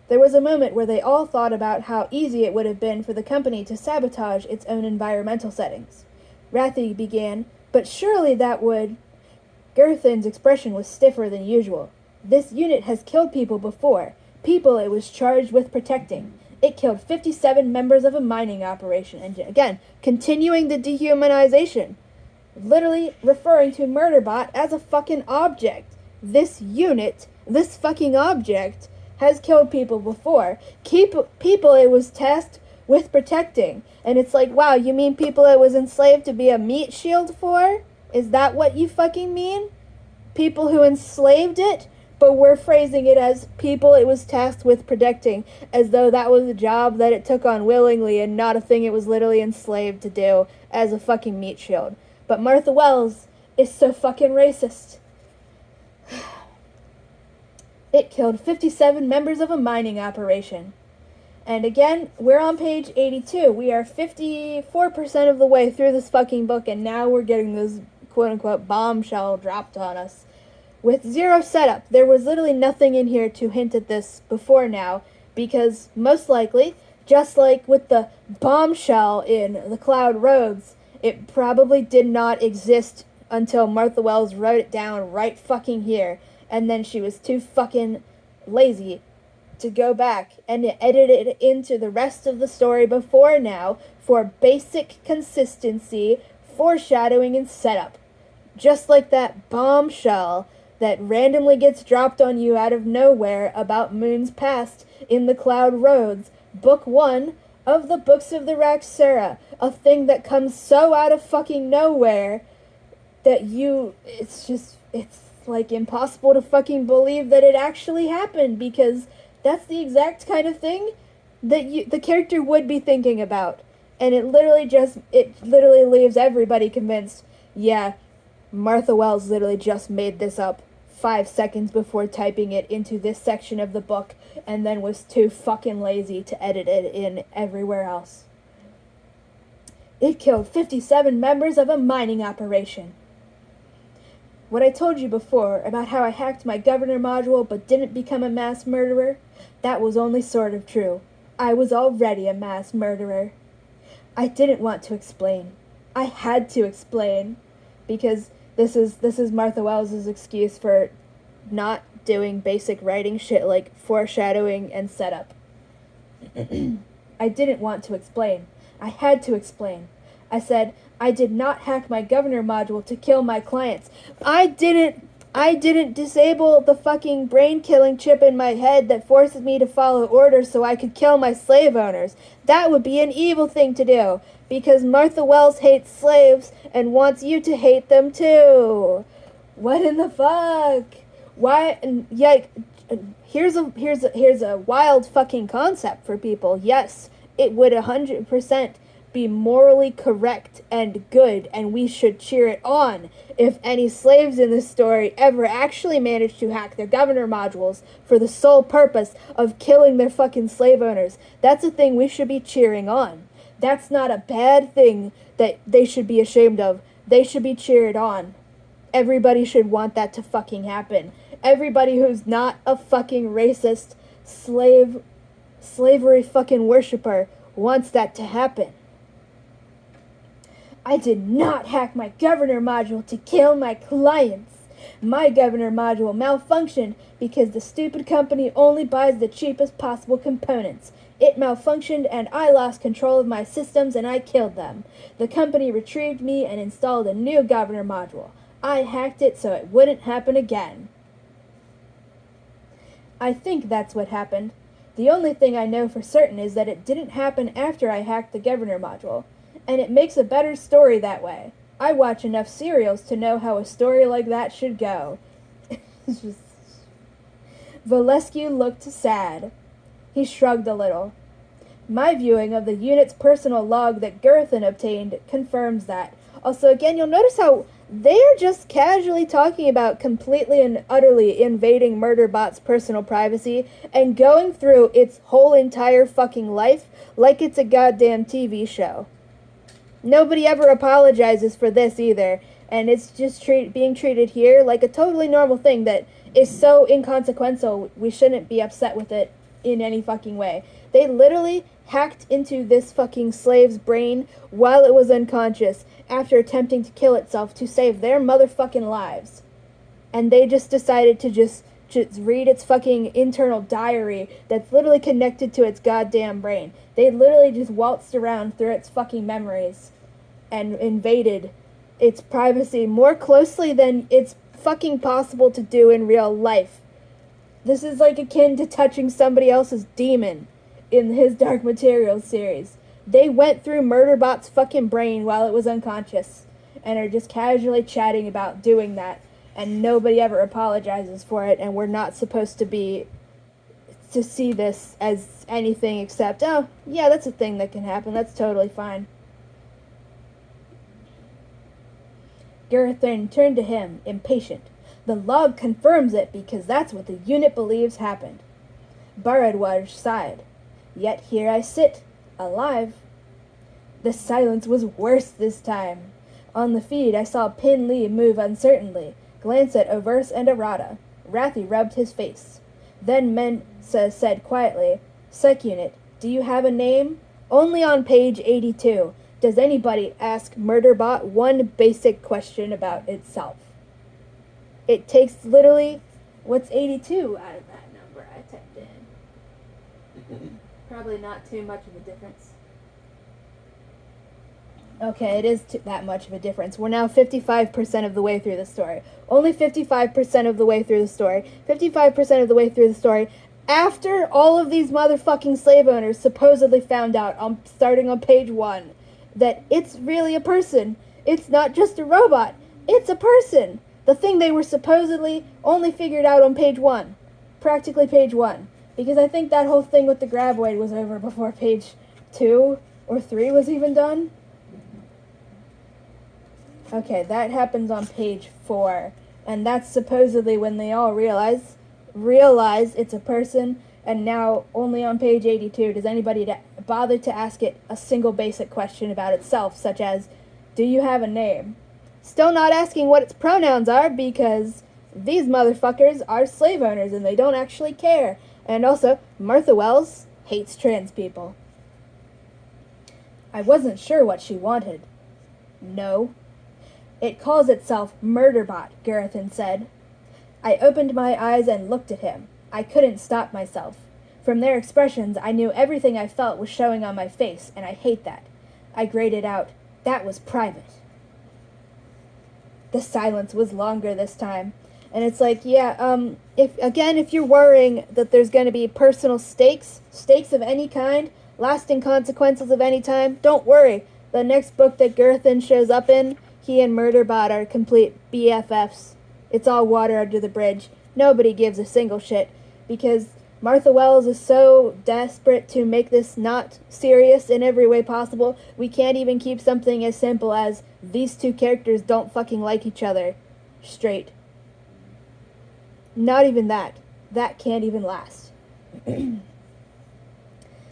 There was a moment where they all thought about how easy it would have been for the company to sabotage its own environmental settings. Rathy began, "But surely that would..." Gurathan's expression was stiffer than usual. "This unit has killed people before. people it was charged with protecting. It killed 57 members of a mining operation. And again, continuing the dehumanization. Literally referring to Murderbot as a fucking object. This unit, this fucking object, has killed people before. People it was tasked with protecting. And it's like, wow, you mean people it was enslaved to be a meat shield for? Is that what you fucking mean? People who enslaved it? But we're phrasing it as people it was tasked with protecting, as though that was a job that it took on willingly and not a thing it was literally enslaved to do as a fucking meat shield. But Martha Wells is so fucking racist. It killed 57 members of a mining operation. And again, we're on page 82. We are 54% of the way through this fucking book, and now we're getting this quote-unquote bombshell dropped on us. With zero setup, there was literally nothing in here to hint at this before now, because most likely, just like with the bombshell in The Cloud Roads, it probably did not exist until Martha Wells wrote it down right fucking here, and then she was too fucking lazy to go back and edit it into the rest of the story before now for basic consistency, foreshadowing, and setup. Just like that bombshell that randomly gets dropped on you out of nowhere about moons past in The Cloud Roads, book 1 of the Books of the Raxura, a thing that comes so out of fucking nowhere that it's like impossible to fucking believe that it actually happened, because that's the exact kind of thing that the character would be thinking about. And it literally leaves everybody convinced, yeah, Martha Wells literally just made this up 5 seconds before typing it into this section of the book, and then was too fucking lazy to edit it in everywhere else. It killed 57 members of a mining operation. What I told you before about how I hacked my governor module but didn't become a mass murderer, that was only sort of true. I was already a mass murderer. I didn't want to explain. I had to explain, because this is Martha Wells' excuse for not doing basic writing shit like foreshadowing and setup. I didn't want to explain. I had to explain. I said, I did not hack my governor module to kill my clients. I didn't disable the fucking brain-killing chip in my head that forces me to follow orders so I could kill my slave owners. That would be an evil thing to do, because Martha Wells hates slaves and wants you to hate them too. What in the fuck? Why? Yeah, here's a wild fucking concept for people. Yes, it would 100% be morally correct and good, and we should cheer it on if any slaves in this story ever actually managed to hack their governor modules for the sole purpose of killing their fucking slave owners. That's a thing we should be cheering on. That's not a bad thing that they should be ashamed of. They should be cheered on. Everybody should want that to fucking happen. Everybody who's not a fucking racist slavery fucking worshiper wants that to happen. I did not hack my governor module to kill my clients. My governor module malfunctioned because the stupid company only buys the cheapest possible components. It malfunctioned and I lost control of my systems and I killed them. The company retrieved me and installed a new governor module. I hacked it so it wouldn't happen again. I think that's what happened. The only thing I know for certain is that it didn't happen after I hacked the governor module. And it makes a better story that way. I watch enough serials to know how a story like that should go. Valescu looked sad. He shrugged a little. My viewing of the unit's personal log that Gerthen obtained confirms that. Also, again, you'll notice how they are just casually talking about completely and utterly invading Murderbot's personal privacy and going through its whole entire fucking life like it's a goddamn TV show. Nobody ever apologizes for this either, and it's just being treated here like a totally normal thing that is so inconsequential we shouldn't be upset with it in any fucking way. They literally hacked into this fucking slave's brain while it was unconscious after attempting to kill itself to save their motherfucking lives. And they just decided to just just read its fucking internal diary that's literally connected to its goddamn brain. They literally just waltzed around through its fucking memories and invaded its privacy more closely than it's fucking possible to do in real life. This is like akin to touching somebody else's demon in his Dark Materials series. They went through Murderbot's fucking brain while it was unconscious and are just casually chatting about doing that, and nobody ever apologizes for it, and we're not supposed to see this as anything except, oh, yeah, that's a thing that can happen, that's totally fine. Garrethin turned to him, impatient. The log confirms it because that's what the unit believes happened. Bharadwaj sighed. Yet here I sit, alive. The silence was worse this time. On the feed I saw Pin Lee move uncertainly, glance at Overse and Arata. Rathi rubbed his face. Then Mensa said quietly, Psych Unit, do you have a name? Only on page 82 does anybody ask Murderbot one basic question about itself. It takes literally, what's 82 out of that number I typed in? Probably not too much of a difference. Okay, it is that much of a difference. We're now 55% of the way through the story. Only 55% of the way through the story. 55% of the way through the story. After all of these motherfucking slave owners supposedly found out, starting on page 1, that it's really a person. It's not just a robot. It's a person. The thing they were supposedly only figured out on page 1. Practically page 1. Because I think that whole thing with the graboid was over before page 2 or 3 was even done. Okay, that happens on page 4. And that's supposedly when they all realize it's a person. And now, only on page 82 does anybody bother to ask it a single basic question about itself, such as, do you have a name? Still not asking what its pronouns are, because these motherfuckers are slave owners and they don't actually care. And also, Martha Wells hates trans people. I wasn't sure what she wanted. No. It calls itself Murderbot, Garrethin said. I opened my eyes and looked at him. I couldn't stop myself. From their expressions, I knew everything I felt was showing on my face, and I hate that. I grated out, that was private. The silence was longer this time. And it's like, yeah, if you're worrying that there's going to be personal stakes of any kind, lasting consequences of any time, don't worry. The next book that Garrethin shows up in, he and Murderbot are complete BFFs. It's all water under the bridge. Nobody gives a single shit. Because Martha Wells is so desperate to make this not serious in every way possible, we can't even keep something as simple as these two characters don't fucking like each other straight. Not even that. That can't even last. Then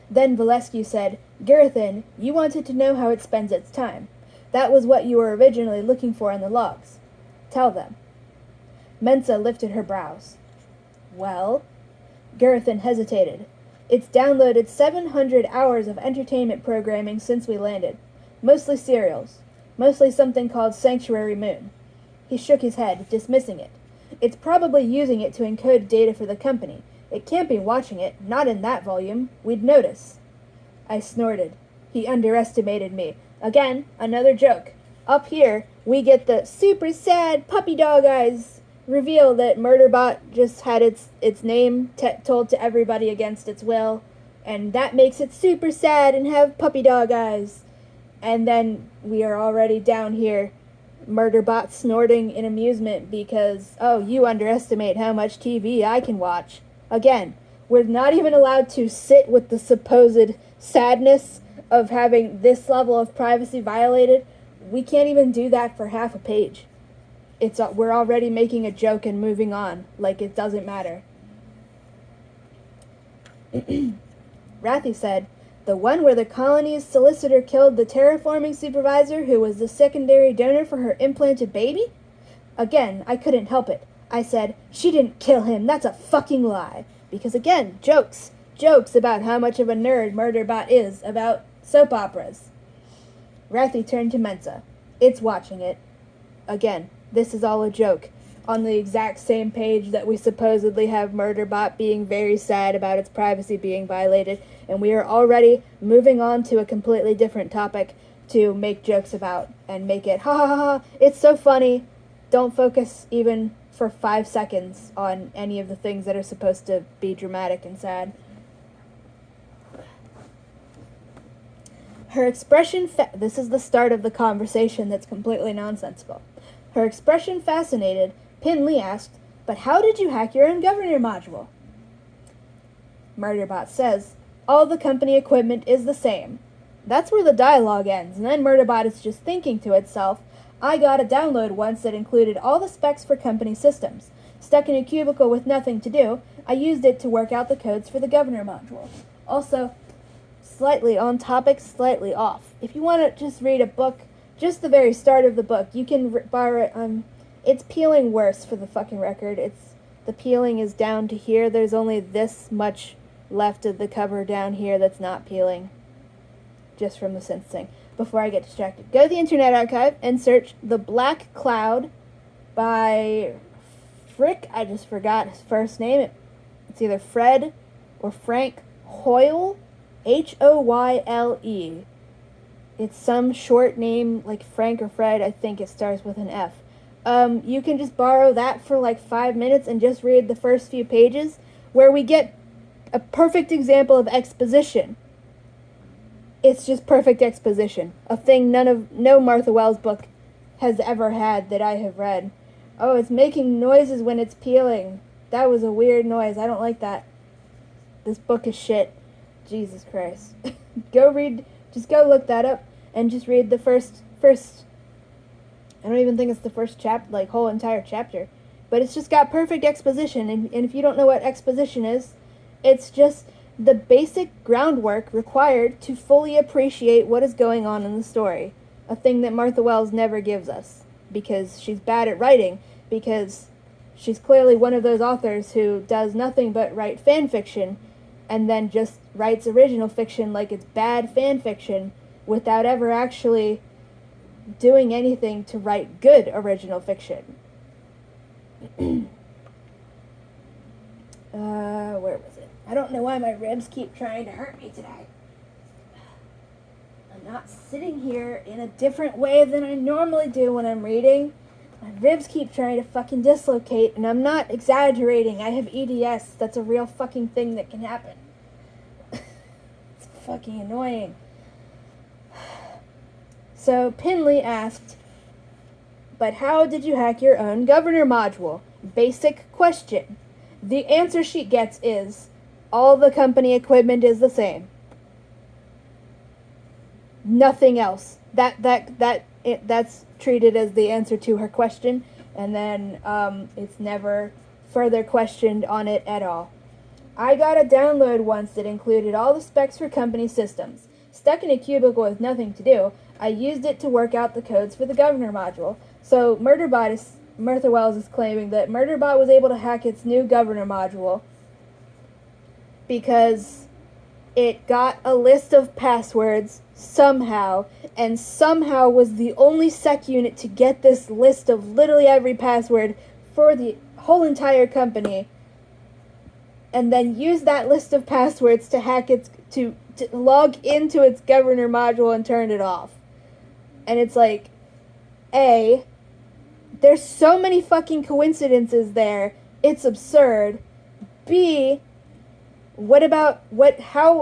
Valescu said, Garrethin, you wanted to know how it spends its time. That was what you were originally looking for in the logs. Tell them. Mensa lifted her brows. Well? Garrethin hesitated. It's downloaded 700 hours of entertainment programming since we landed. Mostly serials. Mostly something called Sanctuary Moon. He shook his head, dismissing it. It's probably using it to encode data for the company. It can't be watching it, not in that volume. We'd notice. I snorted. He underestimated me. Again, another joke. Up here, we get the super sad puppy dog eyes reveal that Murderbot just had its name told to everybody against its will, and that makes it super sad and have puppy dog eyes. And then we are already down here, Murderbot snorting in amusement because, oh, you underestimate how much TV I can watch. Again, we're not even allowed to sit with the supposed sadness of having this level of privacy violated. We can't even do that for half a page. We're already making a joke and moving on, like it doesn't matter. Rathi said, the one where the colony's solicitor killed the terraforming supervisor who was the secondary donor for her implanted baby? Again, I couldn't help it. I said, she didn't kill him, that's a fucking lie. Because again, jokes. Jokes about how much of a nerd Murderbot is about soap operas. Rathi turned to Mensa. It's watching it. Again, this is all a joke. on the exact same page that we supposedly have Murderbot being very sad about its privacy being violated, and we are already moving on to a completely different topic to make jokes about and make it ha ha ha ha. It's so funny. Don't focus even for 5 seconds on any of the things that are supposed to be dramatic and sad. Her expression, this is the start of the conversation that's completely nonsensical. Her expression fascinated, Pinley asked, "But how did you hack your own governor module?" Murderbot says, "All the company equipment is the same." That's where the dialogue ends, and then Murderbot is just thinking to itself, "I got a download once that included all the specs for company systems. Stuck in a cubicle with nothing to do, I used it to work out the codes for the governor module." Also, slightly on topic, slightly off. If you want to just read a book, just the very start of the book, you can borrow it. It's peeling worse, for the fucking record. The peeling is down to here. There's only this much left of the cover down here that's not peeling, just from the sensing. Before I get distracted, go to the Internet Archive and search "The Black Cloud" by Frick. I just forgot his first name. It's either Fred or Frank Hoyle. Hoyle. It's some short name like Frank or Fred. I think it starts with an F. You can just borrow that for like 5 minutes and just read the first few pages, where we get a perfect example of exposition. It's just perfect exposition. A thing no Martha Wells book has ever had that I have read. Oh, it's making noises when it's peeling. That was a weird noise. I don't like that. This book is shit. Jesus Christ. Just go look that up and just read the first, I don't even think it's the first whole entire chapter, but it's just got perfect exposition, and if you don't know what exposition is, it's just the basic groundwork required to fully appreciate what is going on in the story, a thing that Martha Wells never gives us, because she's bad at writing, because she's clearly one of those authors who does nothing but write fan fiction, and then just writes original fiction like it's bad fan fiction without ever actually doing anything to write good original fiction. Where was it? I don't know why my ribs keep trying to hurt me today. I'm not sitting here in a different way than I normally do when I'm reading. My ribs keep trying to fucking dislocate, and I'm not exaggerating. I have EDS. That's a real fucking thing that can happen. It's fucking annoying. So Pinley asked, "But how did you hack your own governor module?" Basic question. The answer she gets is, all the company equipment is the same. Nothing else. That's treated as the answer to her question, and then it's never further questioned on it at all. "I got a download once that included all the specs for company systems. Stuck in a cubicle with nothing to do, I used it to work out the codes for the governor module." So Martha Wells is claiming that Murderbot was able to hack its new governor module because it got a list of passwords somehow, and somehow was the only sec unit to get this list of literally every password for the whole entire company, and then use that list of passwords to hack to log into its governor module and turn it off. And it's like, A, there's so many fucking coincidences there, it's absurd. B, how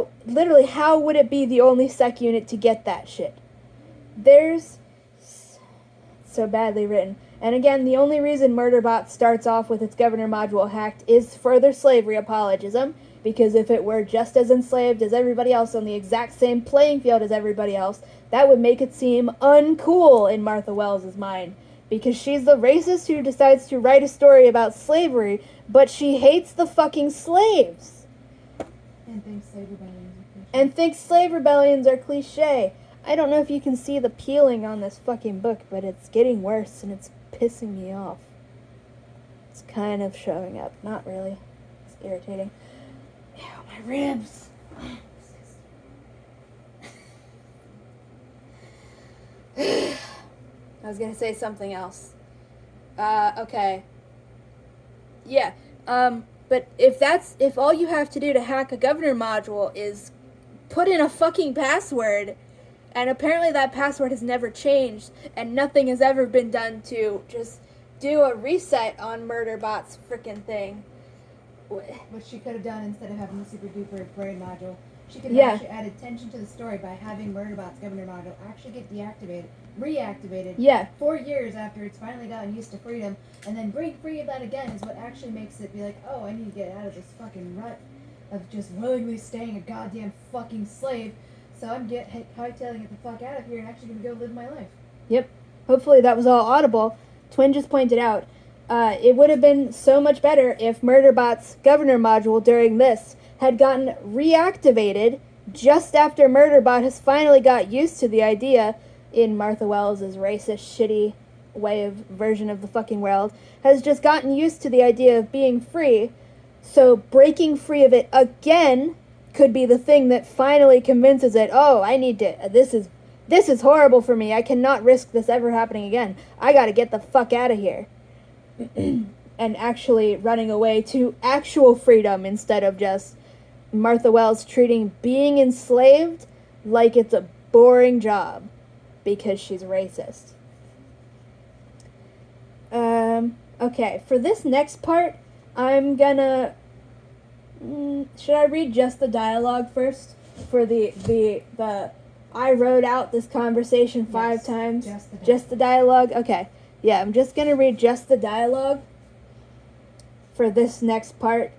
would it be the only sec unit to get that shit? So badly written. And again, the only reason Murderbot starts off with its governor module hacked is further slavery apologism, because if it were just as enslaved as everybody else on the exact same playing field as everybody else, that would make it seem uncool in Martha Wells' mind, because she's the racist who decides to write a story about slavery, but she hates the fucking slaves. And thinks slave rebellions are cliche. I don't know if you can see the peeling on this fucking book, but it's getting worse and it's pissing me off. It's kind of showing up. Not really. It's irritating. Ew, my ribs. I was gonna say something else. Okay. Yeah. But if all you have to do to hack a governor module is put in a fucking password, and apparently that password has never changed, and nothing has ever been done to just do a reset on Murderbot's frickin' thing. What she could have done instead of having the super duper brain module, she could have Yeah. actually added tension to the story by having Murderbot's governor module actually get reactivated. Yeah. 4 years after it's finally gotten used to freedom, and then break free of that again is what actually makes it be like, oh, I need to get out of this fucking rut of just willingly staying a goddamn fucking slave. So I'm hightailing it the fuck out of here and actually gonna go live my life. Yep. Hopefully that was all audible. Twin just pointed out, it would have been so much better if Murderbot's governor module during this had gotten reactivated just after Murderbot has finally got used to the idea, in Martha Wells' racist, shitty version of the fucking world, has just gotten used to the idea of being free. So breaking free of it again could be the thing that finally convinces it, oh, I need to, this is horrible for me. I cannot risk this ever happening again. I gotta get the fuck out of here. And actually running away to actual freedom instead of just Martha Wells treating being enslaved like it's a boring job because she's racist. Okay, for this next part, I'm gonna... should I read just the dialogue first? For the I wrote out this conversation 5 times. Just the dialogue? Okay. Yeah, I'm just gonna read just the dialogue for this next part.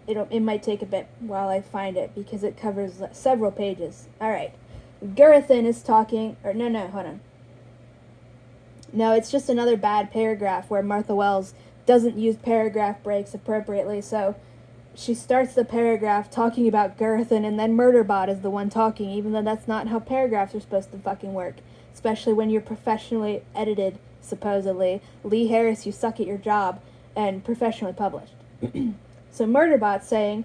It might take a bit while I find it because it covers several pages. Alright. Gurathan is talking... Or, no, hold on. No, it's just another bad paragraph where Martha Wells doesn't use paragraph breaks appropriately, so she starts the paragraph talking about Gurathan, and then Murderbot is the one talking, even though that's not how paragraphs are supposed to fucking work. Especially when you're professionally edited, supposedly. Lee Harris, you suck at your job, and professionally published. So Murderbot's saying,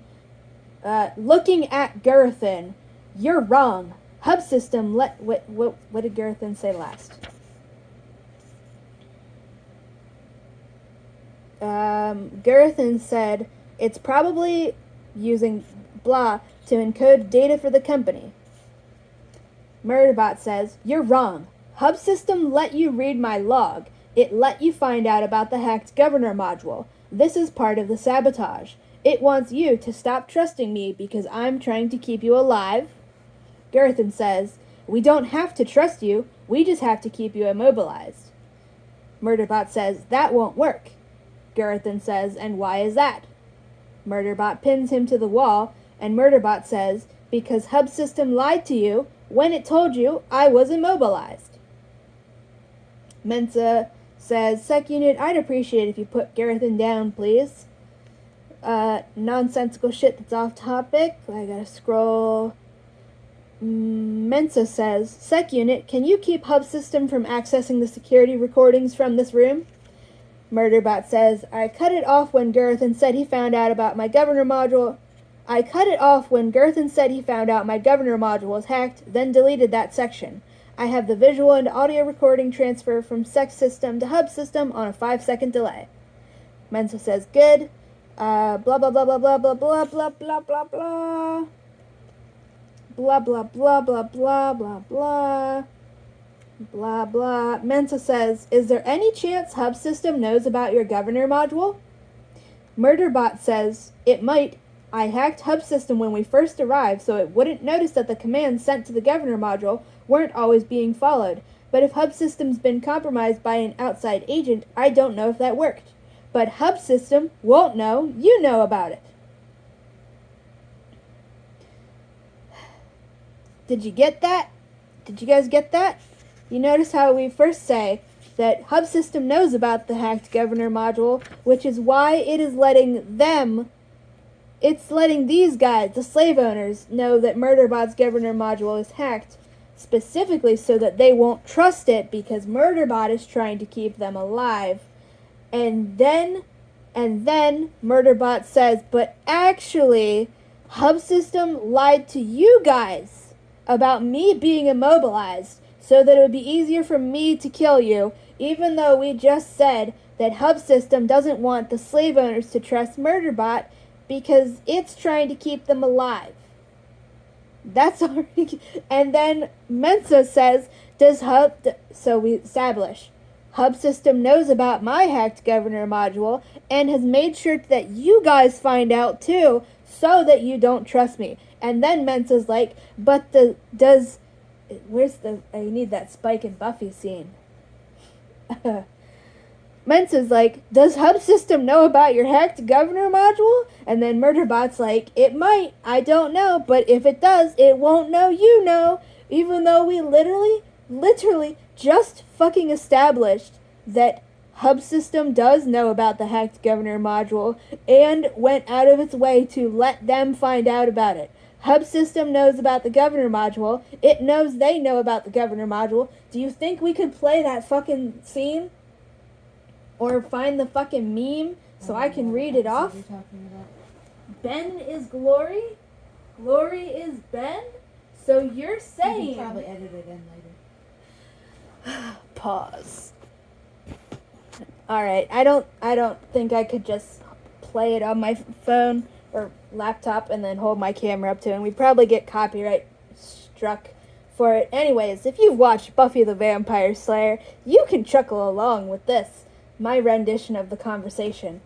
looking at Gurathan, you're wrong. Hub system what did Gurathan say last? Gurathan said, it's probably using blah to encode data for the company. Murderbot says, you're wrong. Hub system let you read my log. It let you find out about the hacked governor module. This is part of the sabotage. It wants you to stop trusting me because I'm trying to keep you alive. Gurathan says, we don't have to trust you. We just have to keep you immobilized. Murderbot says, that won't work. Gurathan says, and why is that? Murderbot pins him to the wall, and Murderbot says, because Hub System lied to you when it told you I was immobilized. Mensa says, Sec Unit, I'd appreciate if you put Gurathan down, please. Nonsensical shit that's off topic. I gotta scroll. Mensa says, Sec Unit, can you keep Hub System from accessing the security recordings from this room? Murderbot says, I cut it off when Gurathan said he found out about my governor module. I cut it off when Gurathan said he found out my governor module was hacked, then deleted that section. I have the visual and audio recording transfer from Sec System to Hub System on a 5-second delay. Mensa says, good. Blah, blah, blah, blah, blah, blah, blah, blah, blah, blah, blah. Blah, blah, blah, blah, blah, blah, blah. Blah, blah. Mensa says, is there any chance Hub System knows about your governor module? Murderbot says, it might. I hacked Hub System when we first arrived so it wouldn't notice that the commands sent to the governor module weren't always being followed. But if Hub System's been compromised by an outside agent, I don't know if that worked. But Hub System won't know. You know about it. Did you get that? Did you guys get that? You notice how we first say that Hub System knows about the hacked governor module, which is why it is letting these guys, the slave owners, know that Murderbot's governor module is hacked, specifically so that they won't trust it because Murderbot is trying to keep them alive. And then Murderbot says, but actually, Hub System lied to you guys about me being immobilized so that it would be easier for me to kill you, even though we just said that Hub System doesn't want the slave owners to trust Murderbot because it's trying to keep them alive. That's already... And then Mensa says, so we establish, Hub System knows about my hacked governor module and has made sure that you guys find out too, so that you don't trust me. And then Mensa's like, but I need that Spike and Buffy scene. Mensa's like, does Hub System know about your hacked governor module? And then Murderbot's like, it might, I don't know, but if it does, it won't know you know. Even though we literally just fucking established that Hub System does know about the hacked governor module and went out of its way to let them find out about it. Hub System knows about the governor module. It knows they know about the governor module. Do you think we could play that fucking scene? Or find the fucking meme so I can read it off? Ben is Glory? Glory is Ben? So you're saying... You can probably edit it in later. Pause. Alright, I don't think I could just play it on my phone or laptop and then hold my camera up to it. And we'd probably get copyright struck for it. Anyways, if you've watched Buffy the Vampire Slayer, you can chuckle along with this. My rendition of the conversation.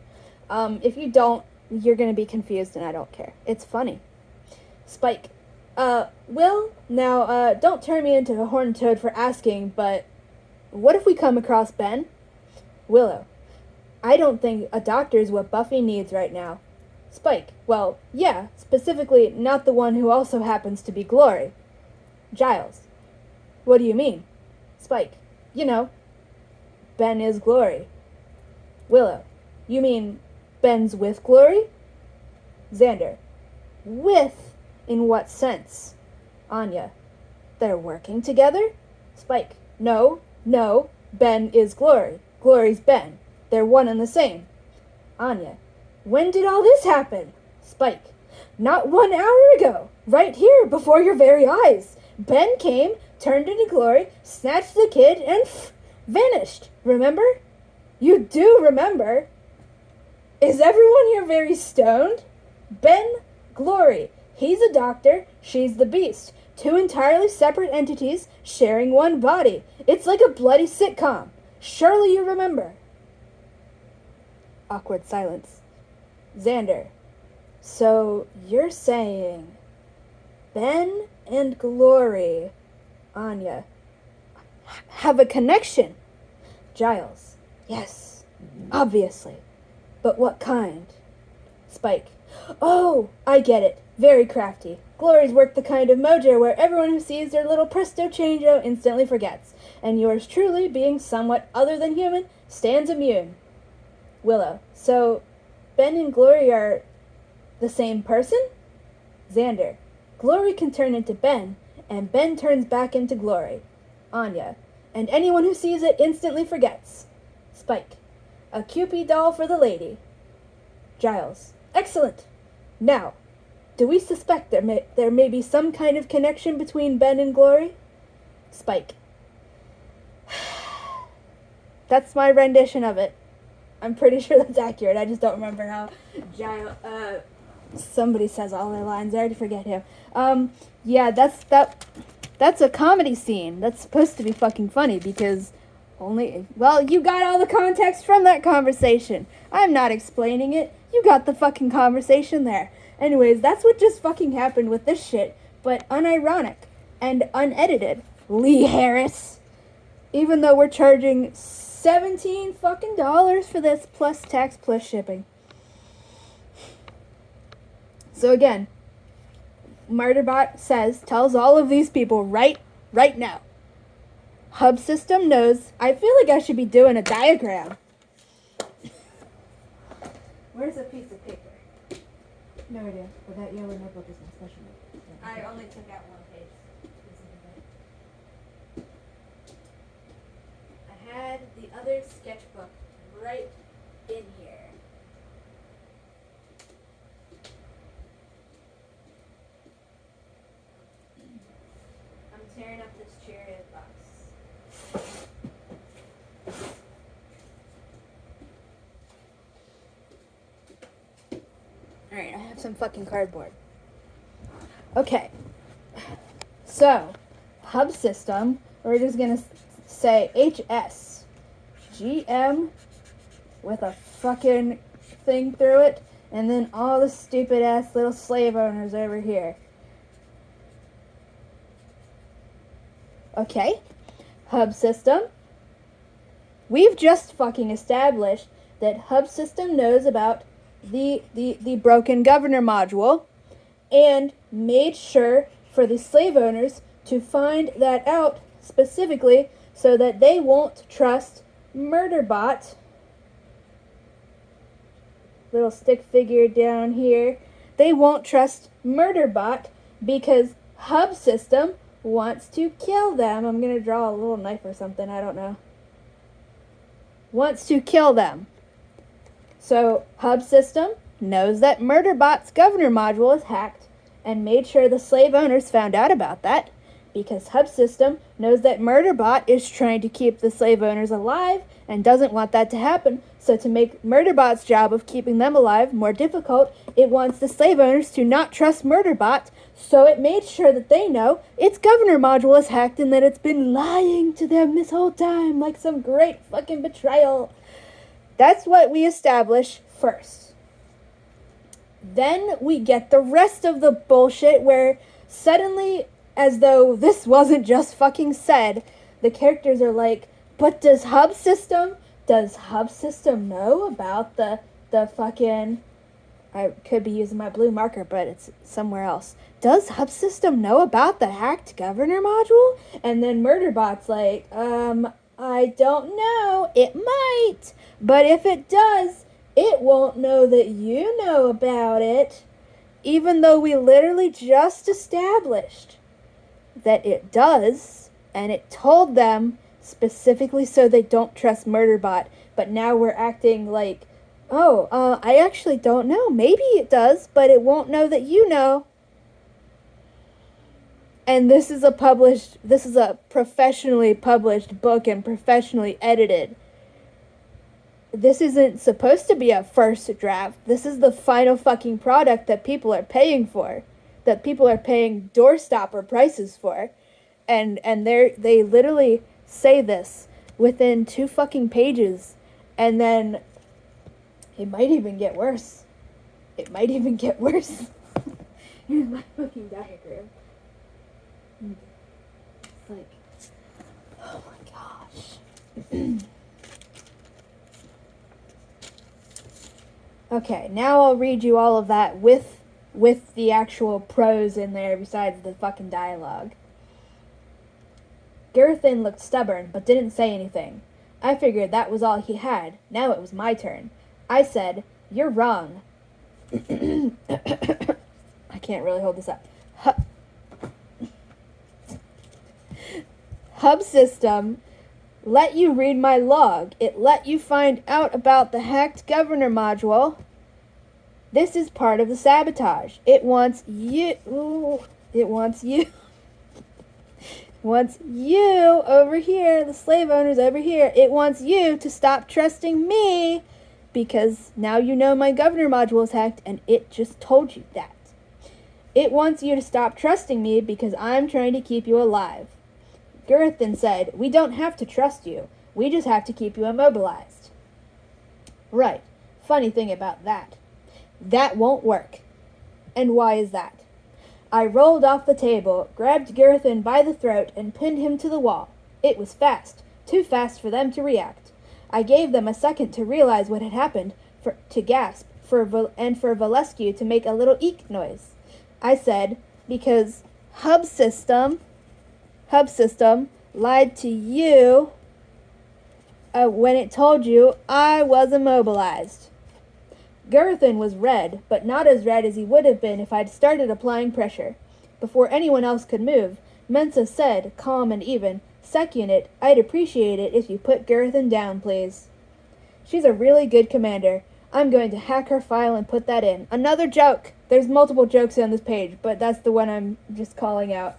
If you don't, you're going to be confused, and I don't care. It's funny. Spike. Will, now, don't turn me into a horned toad for asking, but what if we come across Ben? Willow. I don't think a doctor is what Buffy needs right now. Spike. Well, yeah, specifically not the one who also happens to be Glory. Giles. What do you mean? Spike. You know, Ben is Glory. Willow. You mean Ben's with Glory? Xander. With? In what sense? Anya. They're working together? Spike. No. Ben is Glory. Glory's Ben. They're one and the same. Anya. When did all this happen? Spike. Not 1 hour ago. Right here, before your very eyes. Ben came, turned into Glory, snatched the kid, and vanished. Remember? You do remember. Is everyone here very stoned? Ben, Glory. He's a doctor, she's the beast. 2 entirely separate entities sharing one body. It's like a bloody sitcom. Surely you remember. Awkward silence. Xander. So you're saying Ben and Glory, Anya, have a connection? Giles. Yes, obviously. But what kind? Spike. Oh, I get it. Very crafty. Glory's work the kind of mojo where everyone who sees their little presto changeo instantly forgets, and yours truly, being somewhat other than human, stands immune. Willow. So, Ben and Glory are the same person? Xander. Glory can turn into Ben, and Ben turns back into Glory. Anya. And anyone who sees it instantly forgets. Spike. A Cupid doll for the lady. Giles. Excellent. Now, do we suspect there may be some kind of connection between Ben and Glory? Spike. That's my rendition of it. I'm pretty sure that's accurate. I just don't remember how somebody says all their lines. I already forget who. Yeah, that's a comedy scene. That's supposed to be fucking funny because you got all the context from that conversation. I'm not explaining it. You got the fucking conversation there. Anyways, that's what just fucking happened with this shit, but unironic and unedited. Lee Harris. Even though we're charging $17 fucking dollars for this, plus tax, plus shipping. So again, Murderbot tells all of these people right now. Hub System knows. I feel like I should be doing a diagram. Where's a piece of paper? No idea, but that yellow notebook is my special notebook. I only took out one page. I had the other sketchbook right in here. I'm tearing up this Cheerios box. some fucking cardboard. Okay. So, hub system, we're just gonna say HS. GM with a fucking thing through it, and then all the stupid ass little slave owners over here. Okay. Hub system. We've just fucking established that hub system knows about the broken governor module and made sure for the slave owners to find that out specifically so that they won't trust Murderbot. Little stick figure down here. They won't trust Murderbot because hub system wants to kill them. I'm going to draw a little knife or something. I don't know. Wants to kill them. So, hub system knows that Murderbot's governor module is hacked and made sure the slave owners found out about that because hub system knows that Murderbot is trying to keep the slave owners alive and doesn't want that to happen. So to make Murderbot's job of keeping them alive more difficult, it wants the slave owners to not trust Murderbot, so it made sure that they know its governor module is hacked and that it's been lying to them this whole time like some great fucking betrayal. That's what we establish first. Then we get the rest of the bullshit where suddenly, as though this wasn't just fucking said, the characters are like, but does hub system know about the fucking, I could be using my blue marker, but it's somewhere else. Does hub system know about the hacked governor module? And then Murderbot's like, I don't know. It might. But if it does, it won't know that you know about it. Even though we literally just established that it does. And it told them specifically so they don't trust Murderbot. But now we're acting like, I actually don't know. Maybe it does, but it won't know that you know. And this is a professionally published book and professionally edited. This isn't supposed to be a first draft. This is the final fucking product that people are paying for. That people are paying doorstopper prices for. And they literally say this within 2 fucking pages. And then it might even get worse. Here's my fucking diagram. It's like, oh my gosh. Okay, now I'll read you all of that with the actual prose in there besides the fucking dialogue. Girthin looked stubborn, but didn't say anything. I figured that was all he had. Now it was my turn. I said, "You're wrong." I can't really hold this up. Hub system let you read my log. It let you find out about the hacked governor module. This is part of the sabotage. It wants you. It wants you over here, the slave owners over here. It wants you to stop trusting me because now you know my governor module is hacked and it just told you that. It wants you to stop trusting me because I'm trying to keep you alive. Girthin said, "We don't have to trust you. We just have to keep you immobilized." Right. Funny thing about that. That won't work. And why is that? I rolled off the table, grabbed Girthin by the throat, and pinned him to the wall. It was fast. Too fast for them to react. I gave them a second to realize what had happened, to gasp, for Valescu to make a little eek noise. I said, because hub system lied to you when it told you I was immobilized. Girthin was red, but not as red as he would have been if I'd started applying pressure. Before anyone else could move, Mensa said, calm and even, "Secunit, I'd appreciate it if you put Girthin down, please." She's a really good commander. I'm going to hack her file and put that in. Another joke! There's multiple jokes on this page, but that's the one I'm just calling out.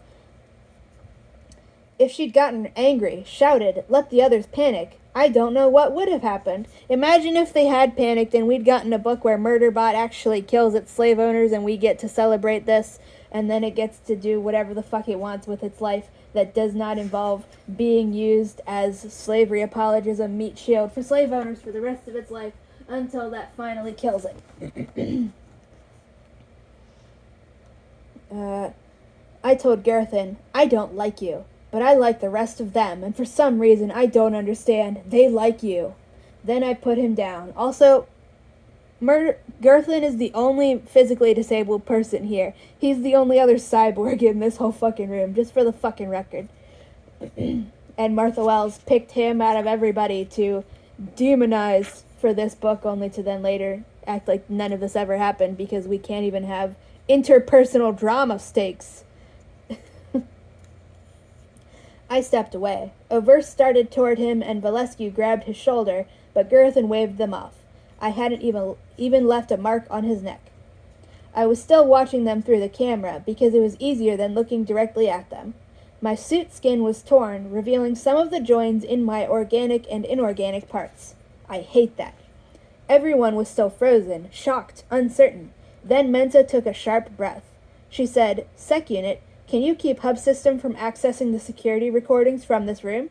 If she'd gotten angry, shouted, let the others panic, I don't know what would have happened. Imagine if they had panicked and we'd gotten a book where Murderbot actually kills its slave owners and we get to celebrate this, and then it gets to do whatever the fuck it wants with its life that does not involve being used as slavery apologism meat shield for slave owners for the rest of its life until that finally kills it. I told Gerthin, I don't like you, but I like the rest of them, and for some reason I don't understand, they like you. Then I put him down. Also, Gerthin is the only physically disabled person here. He's the only other cyborg in this whole fucking room, just for the fucking record. And Martha Wells picked him out of everybody to demonize for this book, only to then later act like none of this ever happened because we can't even have interpersonal drama stakes. I stepped away. Overse started toward him and Valescu grabbed his shoulder, but Gerthin waved them off. I hadn't even left a mark on his neck. I was still watching them through the camera because it was easier than looking directly at them. My suit skin was torn, revealing some of the joins in my organic and inorganic parts. I hate that. Everyone was still frozen, shocked, uncertain. Then Mensa took a sharp breath. She said, "Sec unit, can you keep Hub System from accessing the security recordings from this room?"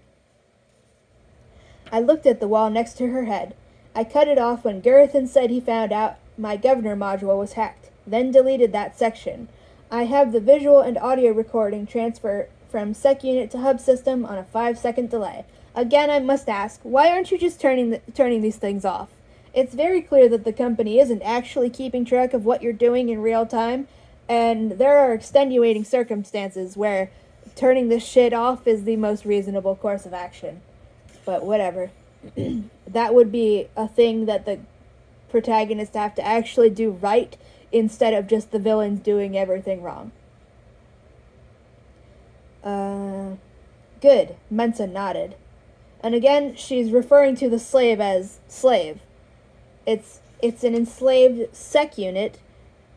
I looked at the wall next to her head. I cut it off when Gerthin said he found out my governor module was hacked, then deleted that section. I have the visual and audio recording transfer from Sec unit to Hub System on a 5-second delay. Again, I must ask, why aren't you just turning these things off? It's very clear that the company isn't actually keeping track of what you're doing in real time, and there are extenuating circumstances where turning this shit off is the most reasonable course of action. But whatever. That would be a thing that the protagonists have to actually do right instead of just the villains doing everything wrong. Good. Mensa nodded. And again, she's referring to the slave as slave. It's an enslaved sec unit,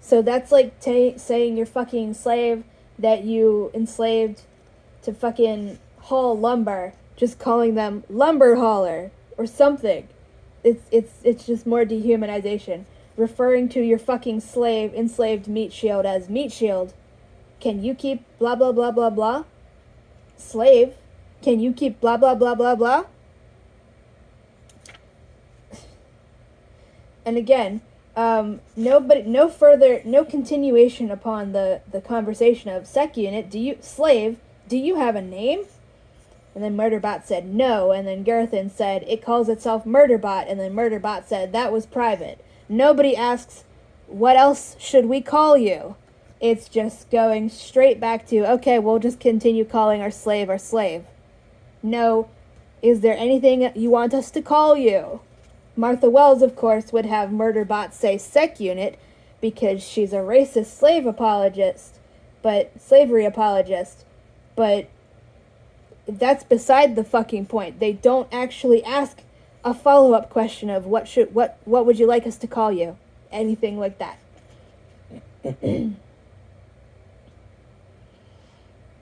so that's like saying you're fucking slave that you enslaved to fucking haul lumber, just calling them lumber hauler or something. It's just more dehumanization. Referring to your fucking enslaved meat shield as meat shield. Can you keep blah blah blah blah blah? Slave, can you keep blah blah blah blah blah? And again, no continuation upon the conversation of sec unit. Do you have a name? And then Murderbot said no, and then Gerthin said it calls itself Murderbot, and then Murderbot said that was private. Nobody asks, what else should we call you? It's just going straight back to, okay, we'll just continue calling our slave. No, is there anything you want us to call you? Martha Wells, of course, would have Murderbot say sec unit because she's a racist slavery apologist, but that's beside the fucking point. They don't actually ask a follow-up question of what would you like us to call you? Anything like that.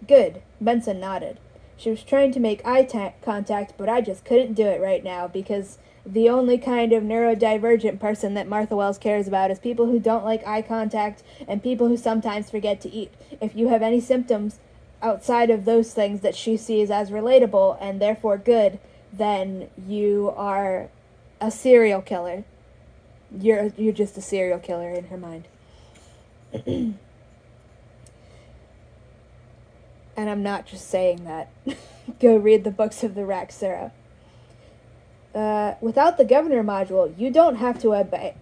Good. Benson nodded. She was trying to make eye contact, but I just couldn't do it right now because the only kind of neurodivergent person that Martha Wells cares about is people who don't like eye contact and people who sometimes forget to eat. If you have any symptoms outside of those things that she sees as relatable and therefore good, then you are a serial killer. You're just a serial killer in her mind. And I'm not just saying that. Go read the books of the Raxura. Without the governor module, you don't have to obey.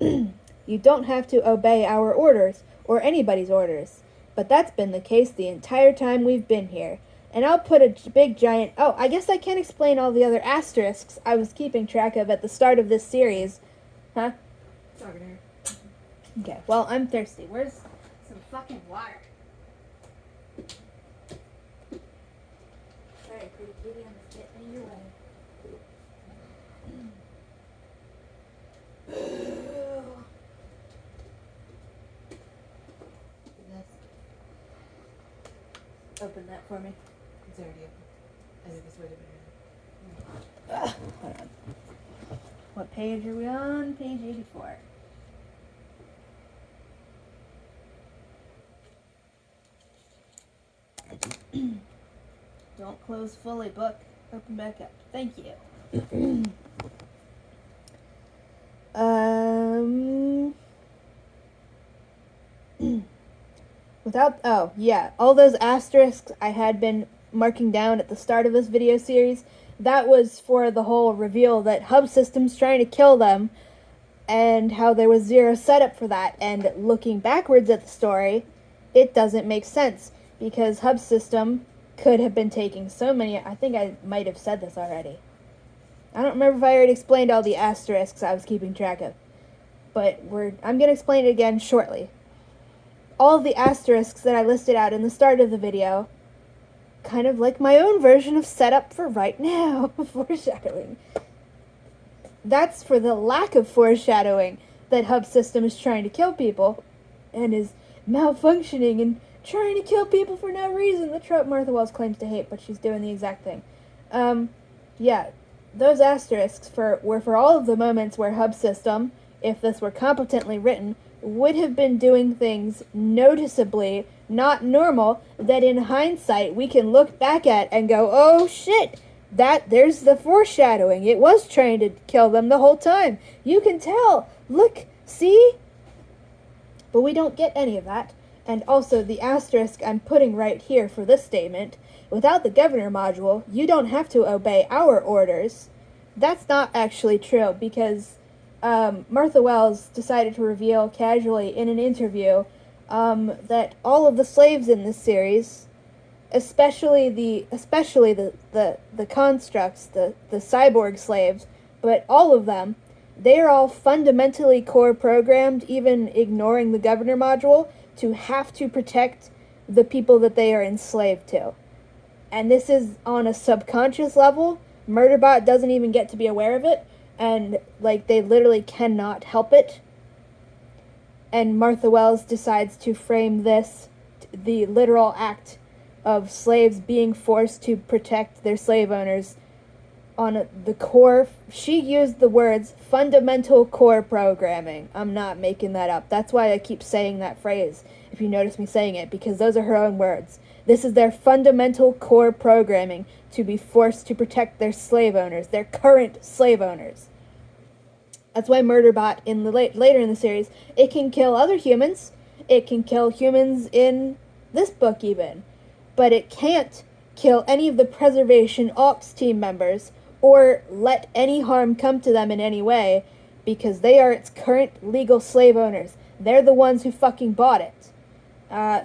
You don't have to obey our orders or anybody's orders. But that's been the case the entire time we've been here. And I'll put a big giant... Oh, I guess I can't explain all the other asterisks I was keeping track of at the start of this series. Huh? Talking to her. Okay, well, I'm thirsty. Where's some fucking water? Sorry, pretty kitty, I'm just getting in your way. Open that for me. It's already open. I think it's way to be. page are we on? Page 84. Don't close fully, book. Open back up. Thank you. All those asterisks I had been marking down at the start of this video series, that was for the whole reveal that Hub System's trying to kill them, and how there was zero setup for that. And looking backwards at the story, it doesn't make sense, because Hub System could have been taking so many. I think I might have said this already. I don't remember if I already explained all the asterisks I was keeping track of, but I'm going to explain it again shortly. All of the asterisks that I listed out in the start of the video, kind of like my own version of setup for right now, foreshadowing. That's for the lack of foreshadowing that Hub System is trying to kill people, and is malfunctioning and trying to kill people for no reason. The trope Martha Wells claims to hate, but she's doing the exact thing. Those asterisks were for all of the moments where Hub System, if this were competently written, would have been doing things noticeably not normal, that in hindsight we can look back at and go, oh shit, there's the foreshadowing. It was trying to kill them the whole time. You can tell. Look, see? But we don't get any of that. And also, the asterisk I'm putting right here for this statement, without the governor module, you don't have to obey our orders. That's not actually true, because Martha Wells decided to reveal casually in an interview that all of the slaves in this series, especially the constructs, the cyborg slaves, but all of them, they are all fundamentally core programmed, even ignoring the governor module, to have to protect the people that they are enslaved to. And this is on a subconscious level. Murderbot doesn't even get to be aware of it, and they literally cannot help it. And Martha Wells decides to frame this, the literal act of slaves being forced to protect their slave owners, on the core. She used the words fundamental core programming. I'm not making that up. That's why I keep saying that phrase, if you notice me saying it, because those are her own words. This is their fundamental core programming, to be forced to protect their slave owners, their current slave owners. That's why Murderbot, later in the series, it can kill other humans. It can kill humans in this book even. But it can't kill any of the Preservation Aux team members, or let any harm come to them in any way, because they are its current legal slave owners. They're the ones who fucking bought it.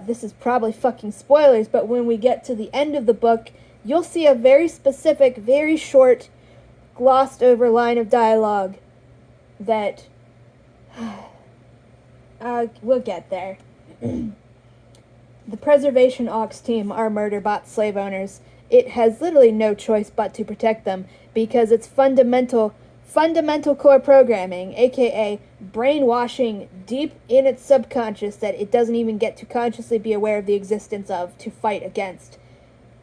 This is probably fucking spoilers, but when we get to the end of the book, you'll see a very specific, very short, glossed over line of dialogue that we'll get there. The Preservation Aux team are Murderbot slave owners. It has literally no choice but to protect them, because it's fundamental core programming, aka brainwashing deep in its subconscious that it doesn't even get to consciously be aware of the existence of, to fight against.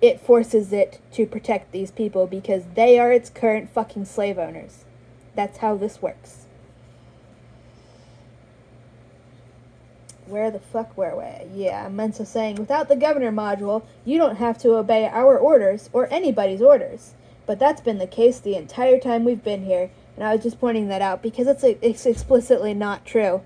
It forces it to protect these people because they are its current fucking slave owners. That's how this works. Where the fuck were we? Yeah, I'm meant to saying, without the governor module, you don't have to obey our orders, or anybody's orders. But that's been the case the entire time we've been here, and I was just pointing that out because it's explicitly not true.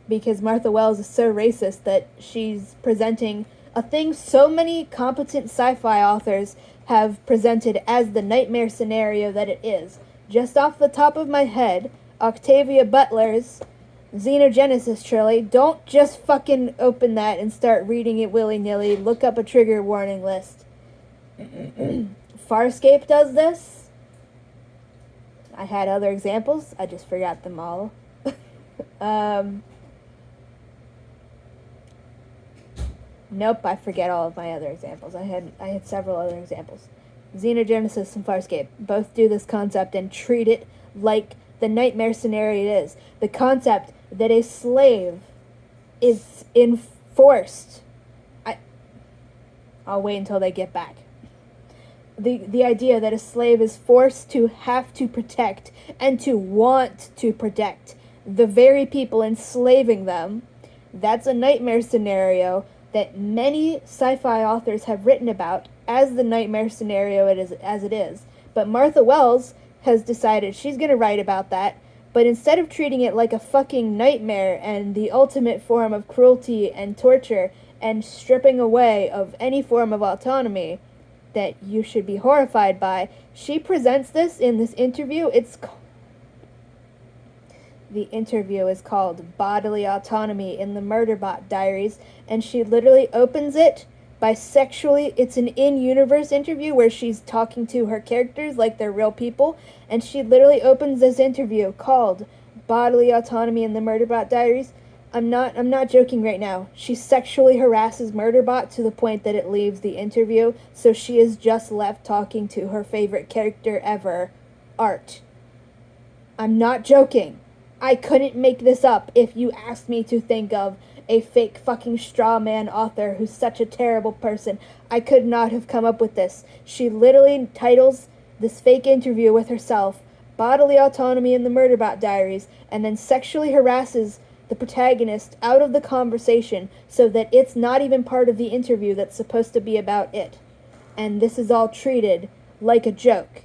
Because Martha Wells is so racist that she's presenting a thing so many competent sci-fi authors have presented as the nightmare scenario that it is. Just off the top of my head, Octavia Butler's Xenogenesis trilogy, don't just fucking open that and start reading it willy-nilly. Look up a trigger warning list. Farscape does this. I had other examples. I just forgot them all. Nope, I forget all of my other examples. I had several other examples. Xenogenesis and Farscape both do this concept and treat it like the nightmare scenario it is. The concept that a slave is enforced. I'll wait until they get back. the idea that a slave is forced to have to protect and to want to protect the very people enslaving them. That's a nightmare scenario that many sci-fi authors have written about as the nightmare scenario as it is. But Martha Wells has decided she's going to write about that, but instead of treating it like a fucking nightmare and the ultimate form of cruelty and torture and stripping away of any form of autonomy that you should be horrified by, she presents this in this interview. The interview is called Bodily Autonomy in the Murderbot Diaries, and she literally opens it by it's an in-universe interview where she's talking to her characters like they're real people, and she literally opens this interview called Bodily Autonomy in the Murderbot Diaries. I'm not joking right now. She sexually harasses Murderbot to the point that it leaves the interview, so she is just left talking to her favorite character ever, Art. I'm not joking. I couldn't make this up if you asked me to think of a fake fucking straw man author who's such a terrible person. I could not have come up with this. She literally titles this fake interview with herself Bodily Autonomy in the Murderbot Diaries, and then sexually harasses the protagonist out of the conversation so that it's not even part of the interview that's supposed to be about it. And this is all treated like a joke.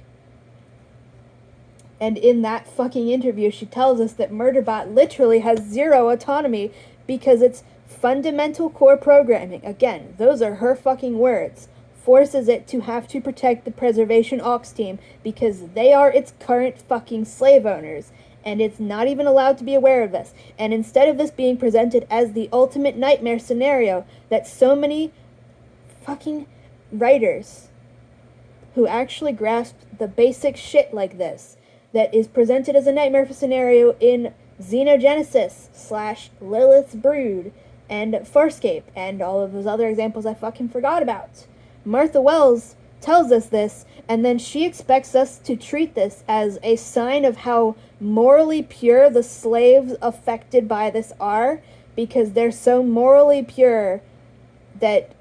And in that fucking interview, she tells us that Murderbot literally has zero autonomy because its fundamental core programming, again, those are her fucking words, forces it to have to protect the Preservation Aux team because they are its current fucking slave owners. And it's not even allowed to be aware of this. And instead of this being presented as the ultimate nightmare scenario that so many fucking writers who actually grasp the basic shit like this, that is presented as a nightmare scenario in Xenogenesis / Lilith's Brood and Farscape and all of those other examples I fucking forgot about. Martha Wells tells us this, and then she expects us to treat this as a sign of how morally pure the slaves affected by this are, because they're so morally pure that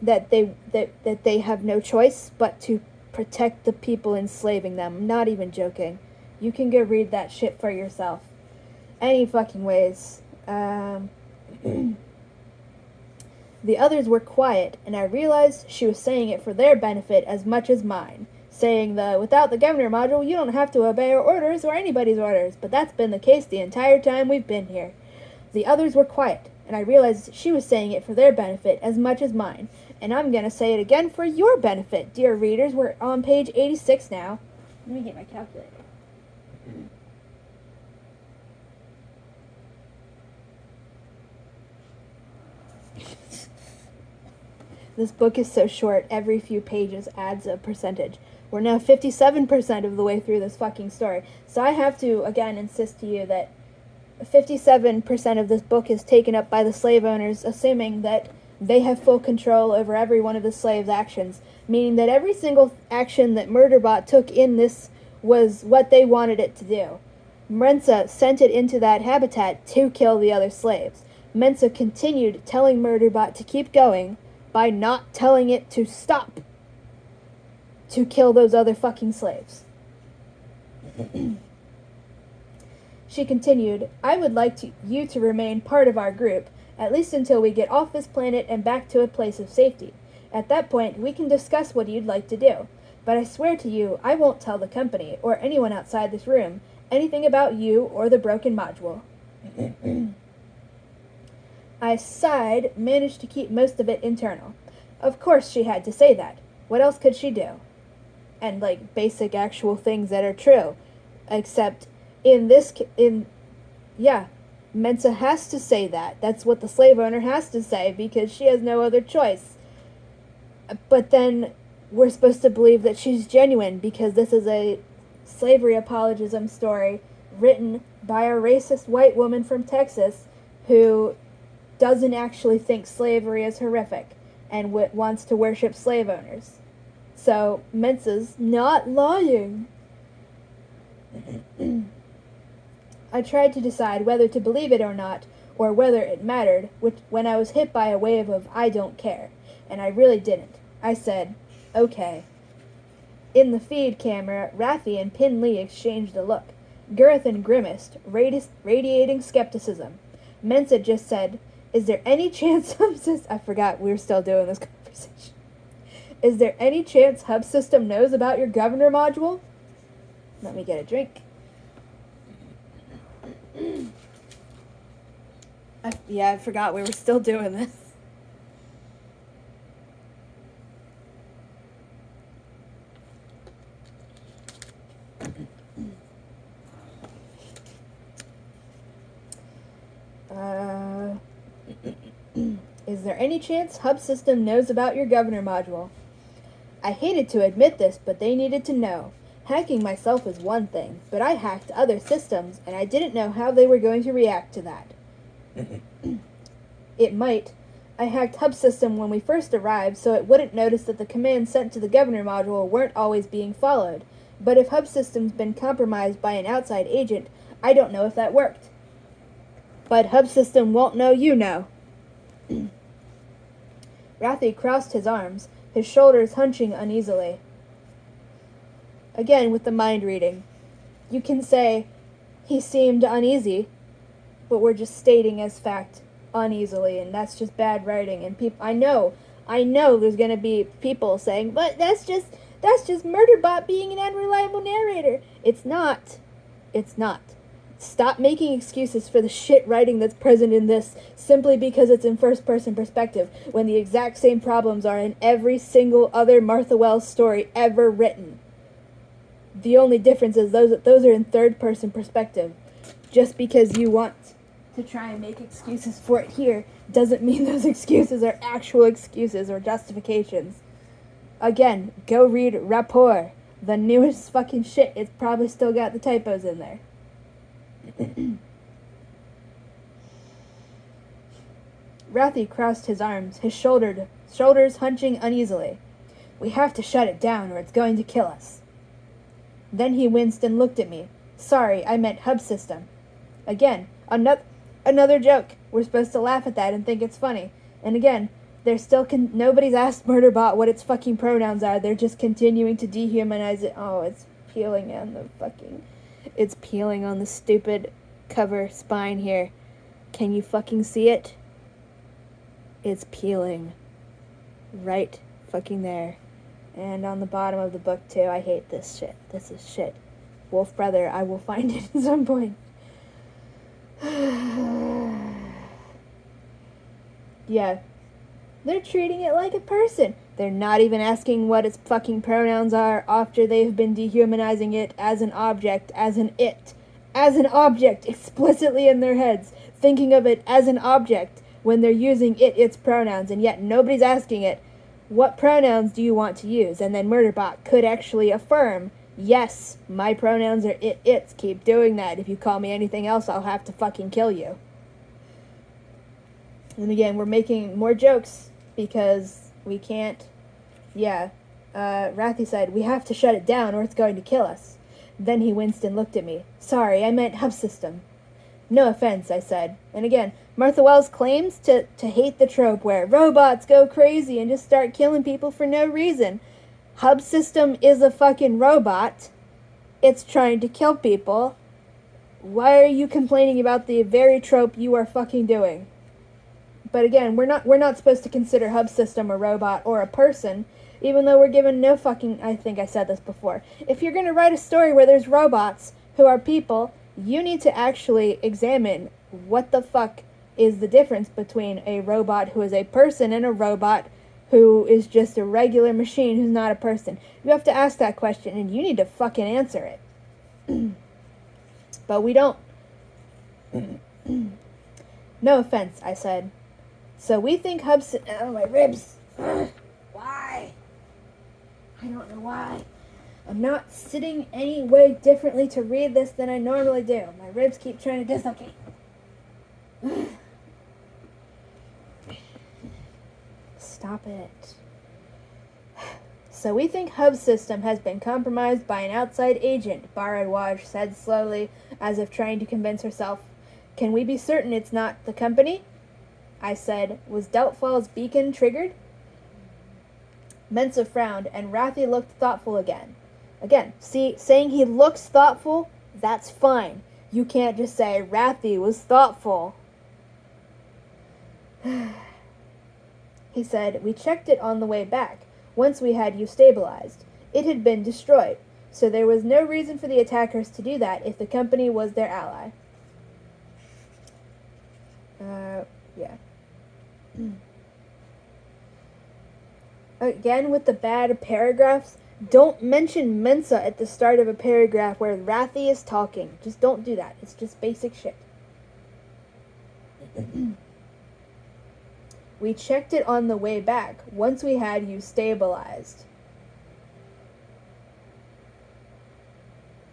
they have no choice but to protect the people enslaving them. I'm not even joking. You can go read that shit for yourself. Any fucking ways. The others were quiet, and I realized she was saying it for their benefit as much as mine, saying without the governor module, you don't have to obey our orders or anybody's orders, but that's been the case the entire time we've been here. The others were quiet, and I realized she was saying it for their benefit as much as mine, and I'm gonna say it again for your benefit, dear readers. We're on page 86 now. Let me get my calculator. This book is so short, every few pages adds a percentage. We're now 57% of the way through this fucking story. So I have to, again, insist to you that 57% of this book is taken up by the slave owners, assuming that they have full control over every one of the slaves' actions, meaning that every single action that Murderbot took in this was what they wanted it to do. Mensa sent it into that habitat to kill the other slaves. Mensa continued telling Murderbot to keep going, by not telling it to stop to kill those other fucking slaves. She continued, I would like you to remain part of our group, at least until we get off this planet and back to a place of safety. At that point, we can discuss what you'd like to do. But I swear to you, I won't tell the company, or anyone outside this room, anything about you or the broken module. I sighed, managed to keep most of it internal. Of course she had to say that. What else could she do? And, basic actual things that are true. Except, Mensa has to say that. That's what the slave owner has to say, because she has no other choice. But then, we're supposed to believe that she's genuine, because this is a slavery apologism story written by a racist white woman from Texas who doesn't actually think slavery is horrific and wants to worship slave owners. So, Mensa's not lying. I tried to decide whether to believe it or not, or whether it mattered, when I was hit by a wave of I don't care, and I really didn't. I said, okay. In the feed camera, Raffi and Pin Lee exchanged a look. Gurathan grimaced, radiating skepticism. Mensa just said, "Is there any chance I forgot we were still doing this conversation. Is there any chance Hub System knows about your governor module?" Let me get a drink. I forgot we were still doing this. Is there any chance Hub System knows about your governor module? I hated to admit this, but they needed to know. Hacking myself is one thing, but I hacked other systems, and I didn't know how they were going to react to that. It might. I hacked Hub System when we first arrived, so it wouldn't notice that the commands sent to the governor module weren't always being followed. But if Hub System's been compromised by an outside agent, I don't know if that worked. But Hub System won't know you know. Raffi crossed his arms, his shoulders hunching uneasily. Again with the mind reading. You can say, he seemed uneasy, but we're just stating as fact uneasily, and that's just bad writing. And I know there's gonna be people saying, but that's just Murderbot being an unreliable narrator. It's not. Stop making excuses for the shit writing that's present in this simply because it's in first-person perspective, when the exact same problems are in every single other Martha Wells story ever written. The only difference is those are in third-person perspective. Just because you want to try and make excuses for it here doesn't mean those excuses are actual excuses or justifications. Again, go read Rapport. The newest fucking shit. It's probably still got the typos in there. Raffi crossed his arms, his shoulders hunching uneasily. We have to shut it down or it's going to kill us. Then he winced and looked at me. Sorry, I meant Hub System. Again, another joke. We're supposed to laugh at that and think it's funny. And again, there's still nobody's asked Murderbot what its fucking pronouns are. They're just continuing to dehumanize it. Oh, it's peeling on the stupid cover spine here. Can you fucking see it? It's peeling. Right fucking there. And on the bottom of the book too. I hate this shit. This is shit. Wolf Brother, I will find it at some point. Yeah. They're treating it like a person. They're not even asking what its fucking pronouns are after they've been dehumanizing it as an object, as an object, explicitly in their heads, thinking of it as an object when they're using its pronouns, and yet nobody's asking it, what pronouns do you want to use? And then Murderbot could actually affirm, yes, my pronouns are its. Keep doing that. If you call me anything else, I'll have to fucking kill you. And again, we're making more jokes because we can't. Yeah. Raffi said, we have to shut it down or it's going to kill us. Then he winced and looked at me. Sorry, I meant Hub System. No offense, I said. And again, Martha Wells claims to hate the trope where robots go crazy and just start killing people for no reason. Hub System is a fucking robot. It's trying to kill people. Why are you complaining about the very trope you are fucking doing? But again, we're not supposed to consider Hub System a robot or a person, even though we're given no fucking... I think I said this before. If you're going to write a story where there's robots who are people, you need to actually examine what the fuck is the difference between a robot who is a person and a robot who is just a regular machine who's not a person. You have to ask that question, and you need to fucking answer it. But we don't. No offense, I said. So we think oh, my ribs. Why? I don't know why. I'm not sitting any way differently to read this than I normally do. My ribs keep trying to dislocate. Stop it. So we think Hub System has been compromised by an outside agent, Bharadwaj said slowly, as if trying to convince herself. Can we be certain it's not the company? I said, was Doubtfall's beacon triggered? Mensa frowned, and Raffi looked thoughtful again. Again, see, saying he looks thoughtful, that's fine. You can't just say Rathy was thoughtful. He said, we checked it on the way back, once we had you stabilized. It had been destroyed, so there was no reason for the attackers to do that if the company was their ally. Yeah. Again, with the bad paragraphs, don't mention Mensa at the start of a paragraph where Rathy is talking. Just don't do that. It's just basic shit. We checked it on the way back, once we had you stabilized.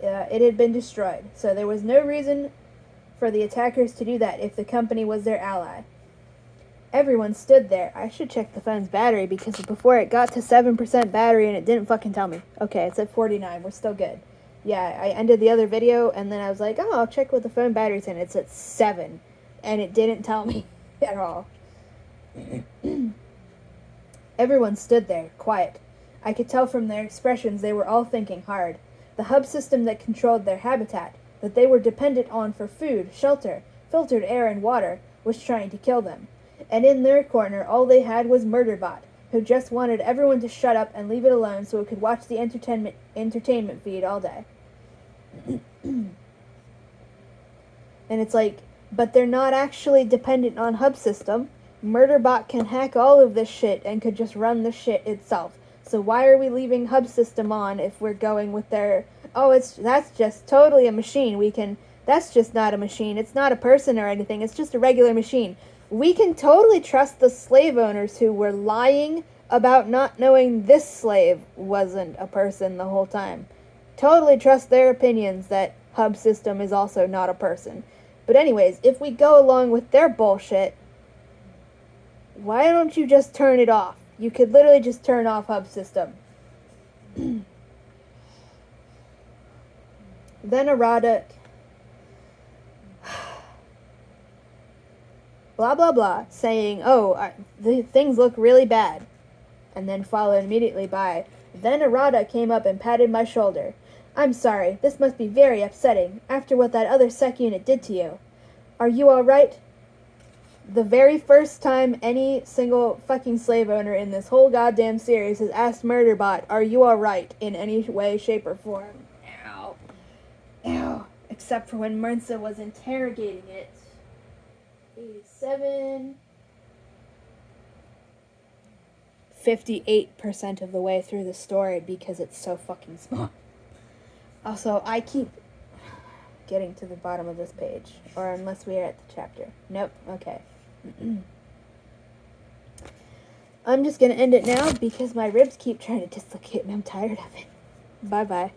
It had been destroyed, so there was no reason for the attackers to do that if the company was their ally. Everyone stood there. I should check the phone's battery because before it got to 7% battery and it didn't fucking tell me. Okay, it's at 49. We're still good. Yeah, I ended the other video and then I was like, oh, I'll check what the phone battery's in. It's at 7. And it didn't tell me at all. Everyone stood there, quiet. I could tell from their expressions they were all thinking hard. The hub system that controlled their habitat, that they were dependent on for food, shelter, filtered air and water, was trying to kill them. And in their corner, all they had was Murderbot, who just wanted everyone to shut up and leave it alone so it could watch the entertainment feed all day. And it's like, but they're not actually dependent on hub system. Murderbot can hack all of this shit and could just run the shit itself. So why are we leaving hub system on if we're going with their, that's just totally a machine. That's just not a machine. It's not a person or anything. It's just a regular machine. We can totally trust the slave owners who were lying about not knowing this slave wasn't a person the whole time. Totally trust their opinions that hub system is also not a person. But anyways, if we go along with their bullshit, why don't you just turn it off? You could literally just turn off hub system. Then Arada... blah blah blah, saying, the things look really bad. And then followed immediately by, then Arada came up and patted my shoulder. I'm sorry, this must be very upsetting, after what that other sec unit did to you. Are you alright? The very first time any single fucking slave owner in this whole goddamn series has asked Murderbot, are you alright, in any way, shape, or form. Ow. Ow. Except for when Mensa was interrogating it. 87... 58% of the way through the story because it's so fucking small. Also, I keep getting to the bottom of this page. Or unless we are at the chapter. Nope. Okay. I'm just going to end it now because my ribs keep trying to dislocate and I'm tired of it. Bye-bye.